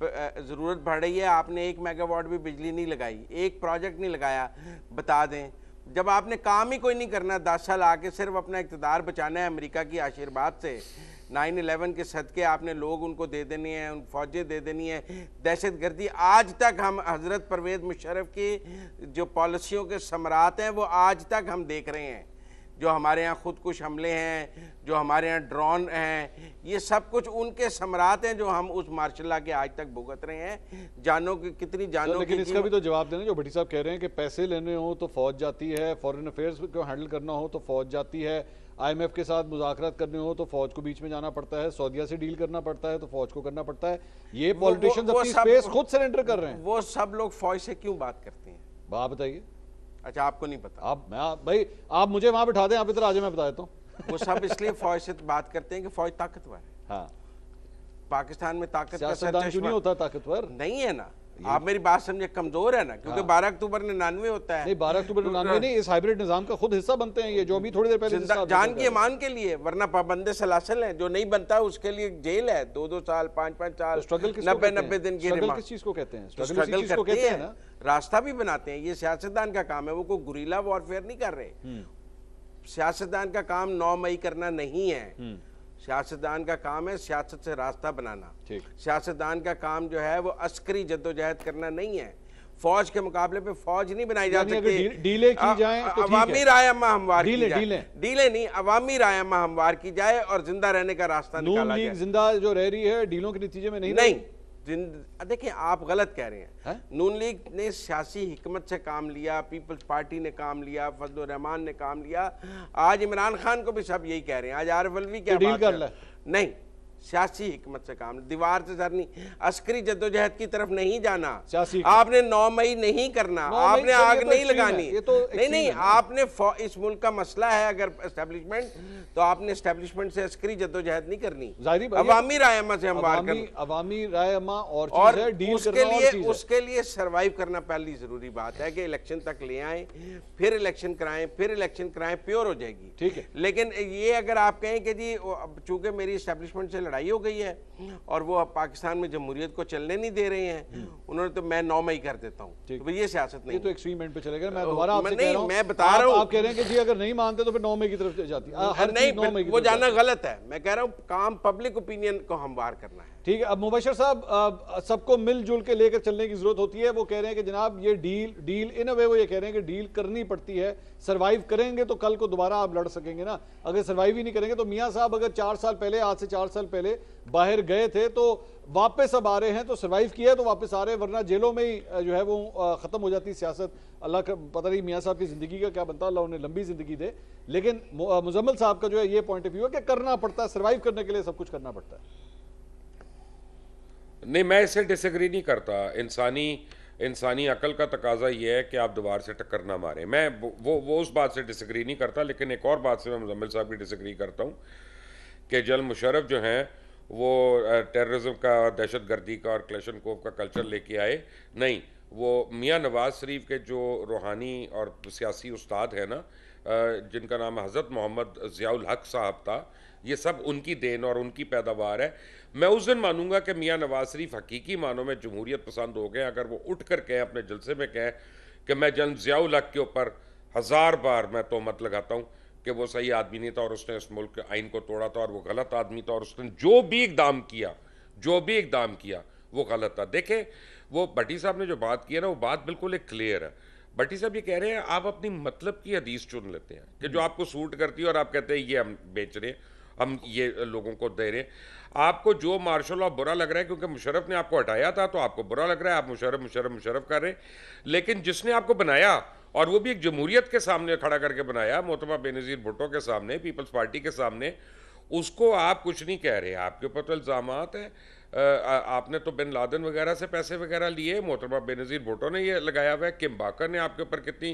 ज़रूरत बढ़ रही है, आपने 1 मेगावाट भी बिजली नहीं लगाई, एक प्रोजेक्ट नहीं लगाया, बता दें। जब आपने काम ही कोई नहीं करना, 10 साल आके सिर्फ अपना इक़्तिदार बचाना है अमेरिका की आशीर्वाद से, 9/11 के सदके आपने लोग उनको दे देने हैं, उन फौजें दे देनी है, दहशतगर्दी। आज तक हम हज़रत परवेज़ मुशर्रफ की जो पॉलिसियों के समरात हैं वो आज तक हम देख रहे हैं। जो हमारे यहाँ खुदकुश हमले हैं, जो हमारे यहाँ ड्रोन हैं, ये सब कुछ उनके समरात हैं जो हम उस मार्शल के आज तक भुगत रहे हैं। जानों की कितनी जानों, लेकिन इसका भी तो जवाब देना। जो भट्टी साहब कह रहे हैं कि पैसे लेने हो तो फौज जाती है, फॉरेन अफेयर्स को हैंडल करना हो तो फौज जाती है, IMF के साथ मुज़ाकरात करने हो तो फौज को बीच में जाना पड़ता है, सऊदीया से डील करना पड़ता है तो फौज को करना पड़ता है। ये पॉलिटिशियंस अपनी स्पेस खुद सरेंडर कर रहे हैं। वो सब लोग फौज से क्यों बात करते हैं? आप बताइए। अच्छा, आपको नहीं पता? भाई आप मुझे वहां बिठा दें, आप इधर आ जाए, मैं बता देता हूँ। वो सब इसलिए फौज से बात करते हैं कि फौज ताकतवर है। हाँ, पाकिस्तान में ताकत का सियासतदान क्यों नहीं होता ताकतवर? नहीं है ना। आप मेरी बात समझे, कमजोर है ना, क्योंकि 12 अक्टूबर 99 होता है। नहीं, 12 अक्टूबर 99 नहीं, इस हाइब्रिड निजाम का खुद हिस्सा बनते हैं ये, जो अभी थोड़ी देर पहले जान की अमान के लिए, वरना पाबंदे सलासल है। जो नहीं बनता उसके लिए जेल है, 2-2 साल 5-5 साल, 90-90 दिन की रिमांड। किस चीज को कहते हैं? स्ट्रगल करते हैं ना, रास्ता भी बनाते हैं। ये सियासतदान का काम है, वो कोई गुरीला वॉरफेयर नहीं कर रहे। सियासतदान का काम 9 मई करना नहीं है। सियासतदान का काम है सियासत से रास्ता बनाना। सियासतदान का काम जो है वो अस्करी जद्दोजहद करना नहीं है। फौज के मुकाबले पे फौज नहीं बनाई जा सकती। डीले की जाए तो अवामी राय अम्मा हमवार की जाए, डीले नहीं, अवामी राय अम्मा हमवार की जाए और जिंदा रहने का रास्ता निकाला जाए। जिंदा जो रह रही है डीलों के नतीजे में नहीं। देखिए, आप गलत कह रहे हैं। नून लीग ने सियासी हिकमत से काम लिया, पीपल्स पार्टी ने काम लिया, फजलुर रहमान ने काम लिया। आज इमरान खान को भी सब यही कह रहे हैं। आज आरिफ अलवी क्या बात कर नहीं, सियासी हिकमत से काम, दीवार से सर नहीं, अस्करी जद्दोजहद की तरफ नहीं जाना। आपने 9 मई नहीं करना, आपने आग नहीं लगानी। नहीं, आपने इस मुल्क का मसला है अगर एस्टेब्लिशमेंट, तो आपने एस्टेब्लिशमेंट से अस्करी जद्दोजहद नहीं करनी। अवामी रायमा से हम बात करनी, अवामी रायमा और उसके लिए सर्वाइव करना पहली जरूरी बात है कि इलेक्शन तक ले आए, फिर इलेक्शन कराएं, फिर इलेक्शन कराएं, प्योर हो जाएगी। ठीक है। लेकिन ये अगर आप कहें कि जी चूंकि मेरी एस्टेब्लिशमेंट से लड़ाई हो गई है और वो पाकिस्तान में जमहूरियत को चलने नहीं दे रहे हैं, उन्होंने तो मैं 9 मई कर देता हूँ, तो ये सियासत नहीं। ये तो एक्सट्रीम एंड पे चलेगा। मैं दोबारा आपसे कह रहा हूं, मैं बता रहा हूँ, आप कह रहे हैं कि जी अगर नहीं मानते तो फिर 9 मई की तरफ जाती है। नहीं, वो जाना गलत है। मैं कह रहा हूँ काम पब्लिक ओपिनियन को हमवार करना है। ठीक है। अब मुबशर साहब, सबको मिलजुल के लेकर चलने की जरूरत होती है। वो कह रहे हैं कि जनाब ये डील इन अ वे वो ये कह रहे हैं कि डील करनी पड़ती है। सर्वाइव करेंगे तो कल को दोबारा आप लड़ सकेंगे ना। अगर सर्वाइव ही नहीं करेंगे तो मियां साहब अगर 4 साल पहले, आज से 4 साल पहले बाहर गए थे तो वापस अब आ रहे हैं, तो सर्वाइव किया तो वापस आ रहे हैं, वरना जेलों में ही जो है वो खत्म हो जाती सियासत। अल्लाह का पता नहीं मियां साहब की जिंदगी का क्या बनता, अल्लाह उन्हें लंबी जिंदगी दे। लेकिन मुजम्मिल साहब का जो है ये पॉइंट ऑफ व्यू है कि करना पड़ता है, सर्वाइव करने के लिए सब कुछ करना पड़ता है। नहीं, मैं इससे डिसएग्री नहीं करता। इंसानी इंसानी अकल का तकाजा ये है कि आप दीवार से टक्कर ना मारें। मैं वो उस बात से डिसएग्री नहीं करता, लेकिन एक और बात से मैं मुजम्मिल साहब की डिसएग्री करता हूँ कि जनरल मुशर्रफ जो हैं वो टेररिज्म का, दहशत गर्दी का और क्लैशनकोव का कल्चर लेके आए नहीं। वो मियाँ नवाज शरीफ के जो रूहानी और सियासी उस्ताद हैं ना, जिनका नाम हज़रत मोहम्मद ज़ियाउल हक साहब था, ये सब उनकी देन और उनकी पैदावार है। मैं उस दिन मानूंगा कि मियाँ नवाज शरीफ हकीकी मानों में जमहूरियत पसंद हो गए अगर वो उठ कर कहें, अपने जलसे में कहें कि मैं जनरल ज़ियाउल हक के ऊपर 1000 बार मैं तोहमत लगाता हूँ कि वो सही आदमी नहीं था और उसने इस मुल्क के आइन को तोड़ा था और वो गलत आदमी था और उसने जो भी इकदाम किया वो गलत था। देखें, वो भट्टी साहब ने जो बात की है ना, वो बात बिल्कुल एक क्लियर है। भट्टी साहब ये कह रहे हैं आप अपनी मतलब की हदीस चुन लेते हैं कि जो आपको सूट करती है और आप कहते हैं ये हम बेच रहे हैं, हम ये लोगों को दे रहे हैं। आपको जो मार्शल लॉ बुरा लग रहा है क्योंकि मुशर्रफ ने आपको हटाया था तो आपको बुरा लग रहा है, आप मुशर्रफ कर रहे हैं। लेकिन जिसने आपको बनाया, और वो भी एक जमहूरियत के सामने खड़ा करके बनाया, मोहतरमा बेनज़ीर भुट्टो के सामने, पीपल्स पार्टी के सामने, उसको आप कुछ नहीं कह रहे। आपके ऊपर तो इल्ज़ामात है, आपने तो बिन लादेन वगैरह से पैसे वगैरह लिए, मोहतरमा बेनज़ीर भुट्टो ने ये लगाया हुआ है, किम बाकर ने आपके ऊपर कितनी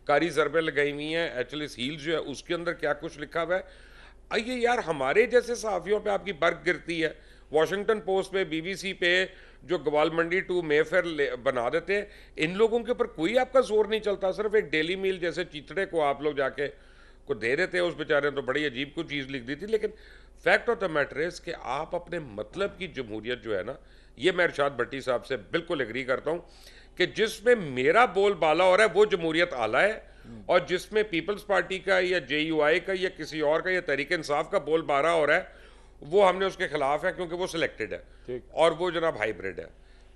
कारी ज़रबें लगाई हुई हैं, एचएलएस हील जो है उसके अंदर क्या कुछ लिखा हुआ है। ये यार हमारे जैसे सहाफ़ियों पे आपकी बर्क गिरती है। वॉशिंगटन पोस्ट पे, बीबीसी पे जो गवाल मंडी टू मेफेयर बना देते हैं, इन लोगों के ऊपर कोई आपका जोर नहीं चलता। सिर्फ एक डेली मील जैसे चितड़े को आप लोग जाके को दे देते हैं, उस बेचारे ने तो बड़ी अजीब कोई चीज़ लिख दी थी। लेकिन fact of the matter is कि आप अपने मतलब की जमहूरियत जो है ना, ये मैं इरशाद भट्टी साहब से बिल्कुल एग्री करता हूँ कि जिसमें मेरा बोल बाला हो रहा है वो जमहूरियत आला है, और जिसमें पीपल्स पार्टी का या JUI का या किसी और का या तहरीक इंसाफ का बोल बाला हो रहा है वो हमने उसके खिलाफ है, क्योंकि वो सिलेक्टेड है और वो जनाब हाइब्रिड है।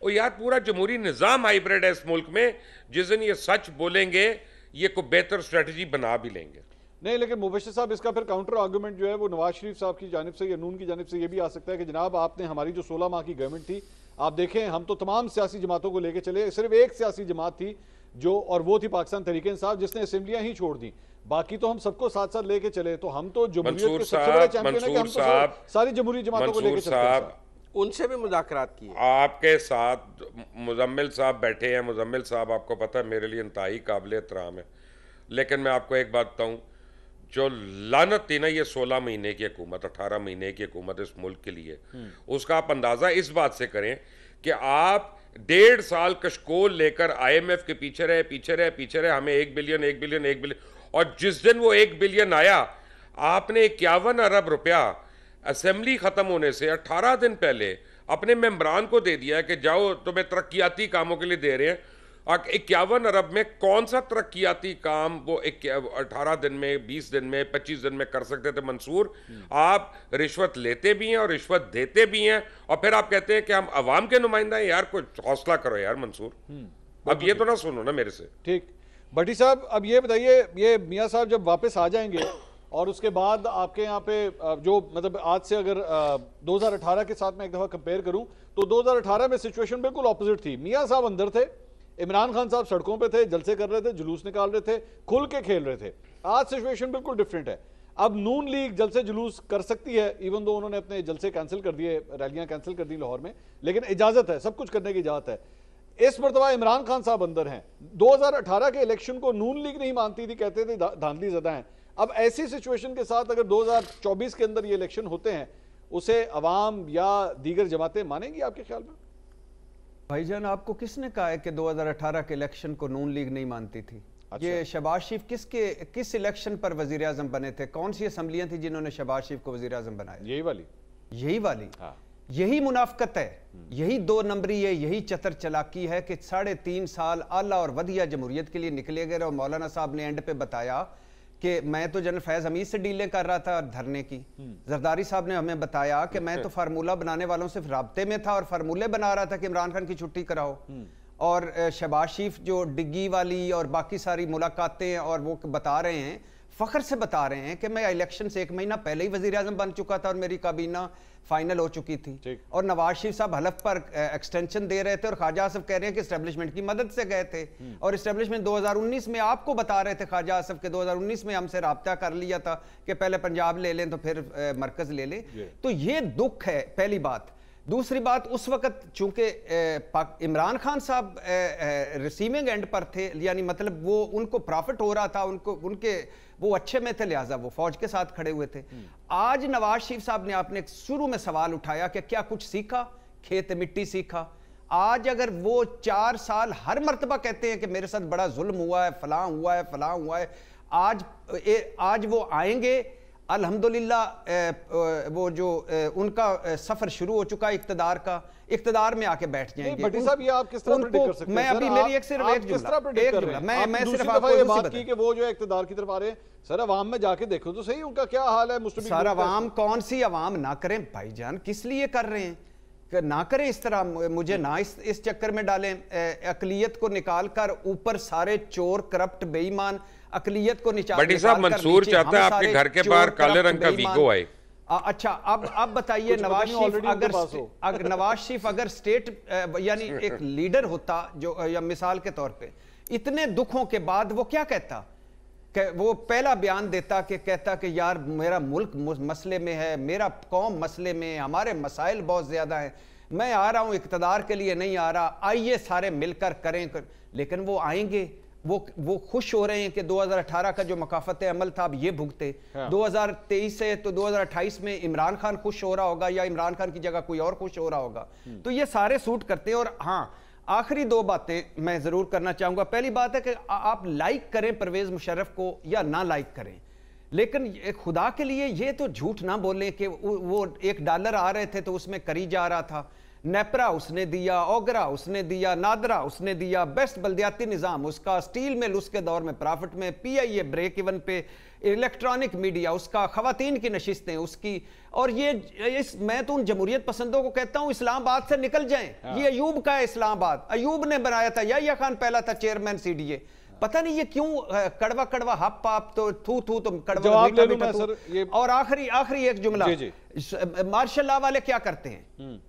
और यार पूरा जमहूरी निज़ाम हाइब्रिड है इस मुल्क में। जिस दिन ये सच बोलेंगे ये कोई बेहतर स्ट्रेटजी बना भी लेंगे। नहीं, लेकिन मुबश्शिर साहब इसका फिर काउंटर आर्गूमेंट जो है वो नवाज शरीफ साहब की जानिब से या नून की जानिब से ये भी आ सकता है कि जनाब आपने हमारी जो 16 माह की गवर्नमेंट थी, आप देखें हम तो तमाम सियासी जमातों को लेकर चले, सिर्फ एक सियासी जमात थी जो, और वो थी पाकिस्तान तहरीक इंसाफ, जिसने असेंबलियां ही छोड़ दी। बाकी तो हम सबको साथ साथ लेके चले, तो हम तो जमहूरियत के सबसे बड़े चैंपियन है कि हम तो सारी जमहूरी जमातों को लेकर चलते हैं। उनसे भी मुज़ाकरात किए आपके साथ मुजम्मिल साहब बैठे हैं। मुजम्मिल साहब आपको पता है मेरे लिए इंतहाई काबिल एहतराम है, लेकिन मैं आपको एक बात बताऊं, जो लानत थी ना ये 16 महीने की हुकूमत, 18 महीने की हुकूमत इस मुल्क के लिए, उसका आप अंदाजा इस बात से करें कि आप 1.5 साल कशकोल लेकर IMF के पीछे रहे, हमें 1 बिलियन, और जिस दिन वो 1 बिलियन आया, आपने 51 अरब रुपया असेंबली खत्म होने से 18 दिन पहले अपने मेंबरान को दे दिया कि जाओ तुम्हें तरक्याती कामों के लिए दे रहे हैं। 51 अरब में कौन सा तरक्याती काम वो 18 दिन में, 20 दिन में, 25 दिन में कर सकते थे मंसूर? आप रिश्वत लेते भी हैं और रिश्वत देते भी हैं, और फिर आप कहते हैं कि हम अवाम के नुमाइंदा हैं। यार कुछ हौसला करो यार मंसूर, अब ये तो ना सुनो ना मेरे से। ठीक, भट्टी साहब अब ये बताइए, ये मियाँ साहब जब वापस आ जाएंगे और उसके बाद आपके यहाँ पे जो मतलब आज से अगर 2018 के साथ मैं एक दफ़ा कंपेयर करूं तो 2018 में सिचुएशन बिल्कुल ऑपोजिट थी। मियाँ साहब अंदर थे, इमरान खान साहब सड़कों पे थे, जलसे कर रहे थे, जुलूस निकाल रहे थे, खुल के खेल रहे थे। आज सिचुएशन बिल्कुल डिफरेंट है। अब नून लीग जलसे जुलूस कर सकती है, इवन दो उन्होंने अपने जलसे कैंसिल कर दिए, रैलियां कैंसिल कर दी लाहौर में, लेकिन इजाजत है, सब कुछ करने की इजाजत है। इस मरतबा इमरान खान साहब अंदर हैं। 2018 के इलेक्शन को नून लीग नहीं मानती थी, कहते थे धांधली ज़दा हैं। अब ऐसी सिचुएशन के साथ अगर 2024 के अंदर ये इलेक्शन होते हैं, उसे अवाम या दीगर जमातें मानेंगी आपके ख्याल में? भाईजान, आपको किसने कहा है कि 2018 के इलेक्शन को नून लीग नहीं मानती थी? अच्छा। ये शहबाज शरीफ किस इलेक्शन पर वजीर आजम बने थे? कौन सी असम्बलियां थी जिन्होंने शहबाज शरीफ को वजीर आजम बनाया? यही वाली। हाँ। यही मुनाफकत है, यही 2 नंबरी है, यही चतर चलाकी है कि 3.5 साल आला और वधिया जमहूरियत के लिए निकले गए। और मौलाना साहब ने एंड पे बताया कि मैं तो जनरल फैज हमीद से डीलें कर रहा था धरने की। जरदारी साहब ने हमें बताया कि मैं तो फार्मूला बनाने वालों से राब्ते में था और फार्मूले बना रहा था कि इमरान खान की छुट्टी कराओ। और शहबाज शरीफ जो डिग्गी वाली और बाकी सारी मुलाकातें और वो बता रहे हैं, फख्र से बता रहे हैं कि मैं इलेक्शन से 1 महीना पहले ही वजीर आजम बन चुका था और मेरी काबीना फाइनल हो चुकी थी। और नवाज शरीफ साहब हलफ पर एक्सटेंशन दे रहे थे और ख्वाजा आसिफ कह रहे हैं कि इस्टेब्लिशमेंट की मदद से गए थे। और इस्टेब्लिशमेंट 2019 में आपको बता रहे थे ख्वाजा आसिफ के 2019 में हमसे राब्ता कर लिया था कि पहले पंजाब ले लें तो फिर मरकज ले लें। तो ये दुख है पहली बात। दूसरी बात, उस वक्त चूंकि इमरान खान साहब रिसीविंग एंड पर थे, यानी मतलब वो उनको प्रॉफिट हो रहा था, उनके वो अच्छे में थे, लिहाजा वो फौज के साथ खड़े हुए थे। आज नवाज शरीफ साहब ने आपने शुरू में सवाल उठाया कि क्या कुछ सीखा, खेत मिट्टी सीखा। आज अगर वो 4 साल हर मर्तबा कहते हैं कि मेरे साथ बड़ा जुल्म हुआ है, फलां हुआ है, फलां हुआ है, आज वो आएंगे अल्हम्दुलिल्लाह, वो जो उनका सफर शुरू हो चुका है इक्तदार का, इक्तदार में आके बैठ जाएंगे। भट्टी साहब, ये आप किस तरह प्रेडिक्ट कर सकते हैं? मैं अभी मेरी एक जुमला मैं सिर्फ आपको ये बात की कि वो जो है इक्तदार की तरफ आ रहे हैं। सर अवाम में जाके देखो तो सही उनका क्या हाल है। सर अवाम कौन सी अवाम ना करें भाईजान, किस लिए कर रहे हैं? ना करें इस तरह, मुझे ना इस चक्कर में डालें। अकलियत को निकाल कर ऊपर सारे चोर, करप्ट, बेईमान, अकलियत को बड़ी साहब मंसूर चाहता है आपके घर के बाहर काले रंग का वीगो आए। अच्छा, अब बताइए, नवाज शरीफ अगर स्टेट यानी एक लीडर होता, जो या मिसाल के तौर पे इतने दुखों के बाद वो क्या कहता? वो पहला बयान देता कि कहता कि यार मेरा मुल्क मसले में है, मेरा कौम मसले में, हमारे मसाइल बहुत ज्यादा हैं, मैं आ रहा हूं इक़्तिदार के लिए नहीं आ रहा, आइए सारे मिलकर करें। लेकिन वो आएंगे, वो खुश हो रहे हैं कि 2018 का जो मकाफत अमल था अब ये भुगते। 2023 से तो 2028 में इमरान खान खुश हो रहा होगा या इमरान खान की जगह कोई और खुश हो रहा होगा। तो ये सारे सूट करते हैं। और हाँ, आखिरी 2 बातें मैं जरूर करना चाहूंगा। पहली बात है कि आप लाइक करें परवेज मुशर्रफ को या ना लाइक करें, लेकिन खुदा के लिए ये तो झूठ ना बोलें कि वो $1 आ रहे थे तो उसमें करी जा रहा था। नेपरा उसने दिया, ओगरा उसने दिया, नादरा उसने दिया, बेस्ट बल्दियाती निज़ाम उसका, स्टील मिल उसके दौर में प्रॉफिट में, PIA ब्रेक इवन पे, इलेक्ट्रॉनिक मीडिया उसका, खवातीन की नशिस्तें उसकी। और मैं तो उन जमहूरियत पसंदों को कहता हूं इस्लामाबाद से निकल जाएं। ये अयूब का है इस्लामाबाद, अयूब ने बनाया था, या खान पहला था चेयरमैन CDA। पता नहीं ये क्यों कड़वा कड़वा हप पाप तो थू थू तो कड़वा मीठा मीठा सर। और आखिरी एक जुमला, मार्शल लॉ वाले क्या करते हैं?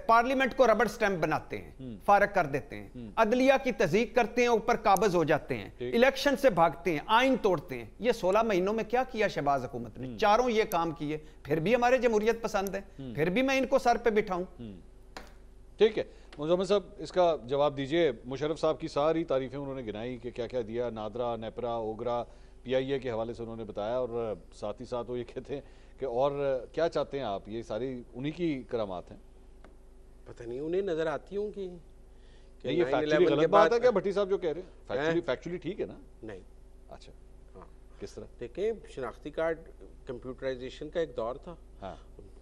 पार्लियामेंट को रबड़ स्टैंप बनाते हैं, फारग कर देते हैं, अदलिया की तज़ीक करते हैं, ऊपर काबज हो जाते हैं, इलेक्शन से भागते हैं, आइन तोड़ते हैं। ये 16 महीनों में क्या किया शहबाज हुकूमत ने? चारों ये काम किए, फिर भी हमारे जमहूरियत पसंद है, फिर भी मैं इनको सर पे बिठाऊं। ठीक है मुजम्मिल साहब, इसका जवाब दीजिए। मुशर्रफ साहब की सारी तारीफें उन्होंने गिनाई कि क्या क्या दिया, नादरा, नेपरा, ओगरा, PIA के हवाले से उन्होंने बताया, और साथ ही साथ वो ये कहते हैं कि और क्या चाहते हैं आप, ये सारी उन्हीं की करामात हैं। पता नहीं उन्हें नजर आती होंगी। ये फैक्चुअली गलत बात है क्या भट्टी साहब जो कह रहे हैं? फैक्चुअली ठीक है ना? नहीं। अच्छा, हाँ, किस तरह? देखें, शनाख्ती कार्ड कंप्यूटराइजेशन का एक दौर था। हाँ,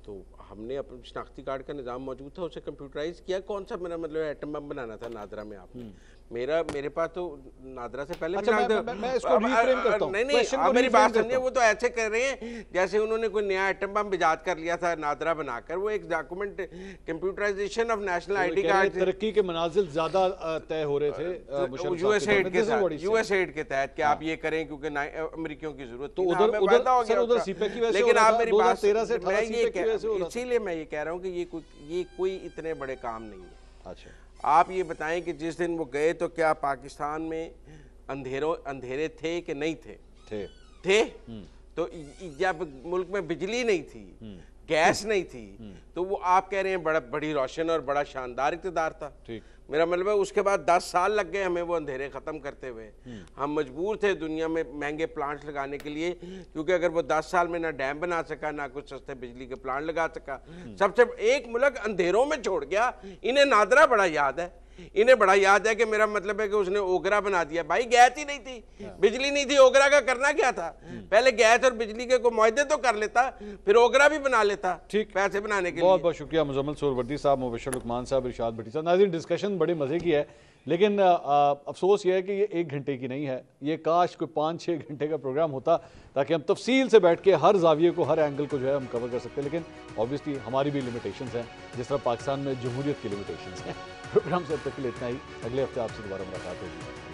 तो हमने अपने शनाख्ती कार्ड का निज़ाम मौजूद था, उसे कंप्यूटराइज किया। कौन सा मेरा मतलब एटम बम बनाना था नादरा में आपने? मेरे पास तो नादरा से पहले अच्छा, मैं इसको रीफ्रेम करता हूं। नहीं, आप मेरी बात समझिए। वो तो ऐसे कर रहे हैं जैसे उन्होंने कोई नया एटम बम इजाद कर लिया था नादरा बनाकर। वो एक document computerisation of national ID card, तरक्की के मनाजिल ज्यादा तय हो रहे थे USAID के तहत कि आप ये करें क्योंकि अमेरिकियों की जरूरत। तो उधर सीपेक की वजह से, लेकिन आप मेरी बात, 2013 से 18 सीपेक की वजह से, इसीलिए मैं ये कह रहा हूँ कि ये कोई इतने बड़े काम नहीं है। अच्छा, आप ये बताएं कि जिस दिन वो गए तो क्या पाकिस्तान में अंधेरे थे कि नहीं थे? तो जब मुल्क में बिजली नहीं थी, गैस नहीं थी, तो वो आप कह रहे हैं बड़ी रोशन और बड़ा शानदार इक़्तिदार था। ठीक, मेरा मतलब है उसके बाद 10 साल लग गए हमें वो अंधेरे ख़त्म करते हुए। हम मजबूर थे दुनिया में महंगे प्लांट्स लगाने के लिए, क्योंकि अगर वो 10 साल में ना डैम बना सका, ना कुछ सस्ते बिजली के प्लांट लगा सका, सबसे एक मुल्क अंधेरों में छोड़ गया। इन्हें नादरा बड़ा याद है, इन्हें बड़ा याद है कि मेरा मतलब है कि उसने ओगरा बना दिया। भाई गैस ही नहीं थी, बिजली नहीं थी, ओगरा का करना क्या था? पहले गैस और बिजली के को मुआहदे तो कर लेता, फिर ओगरा भी बना लेता। ठीक, पैसे बनाने के लिए। बहुत बहुत शुक्रिया मुजम्मिल सोहरावर्दी साहब, मुबश्शिर लुकमान साहब, इरशाद भट्टी साहब। नाज़रीन, डिस्कशन बड़े मजे की है, लेकिन अफसोस ये है कि ये 1 घंटे की नहीं है। ये काश कोई 5-6 घंटे का प्रोग्राम होता, ताकि हम तफसील से बैठ के हर जाविये को, हर एंगल को जो है हम कवर कर सकते हैं। लेकिन ऑब्वियसली हमारी भी लिमिटेशंस हैं, जिस तरह पाकिस्तान में जमहूरियत की लिमिटेशंस हैं। प्रोग्राम से अब तक के लिए इतना ही। अगले हफ्ते आपसे दोबारा मुलाकात होगी।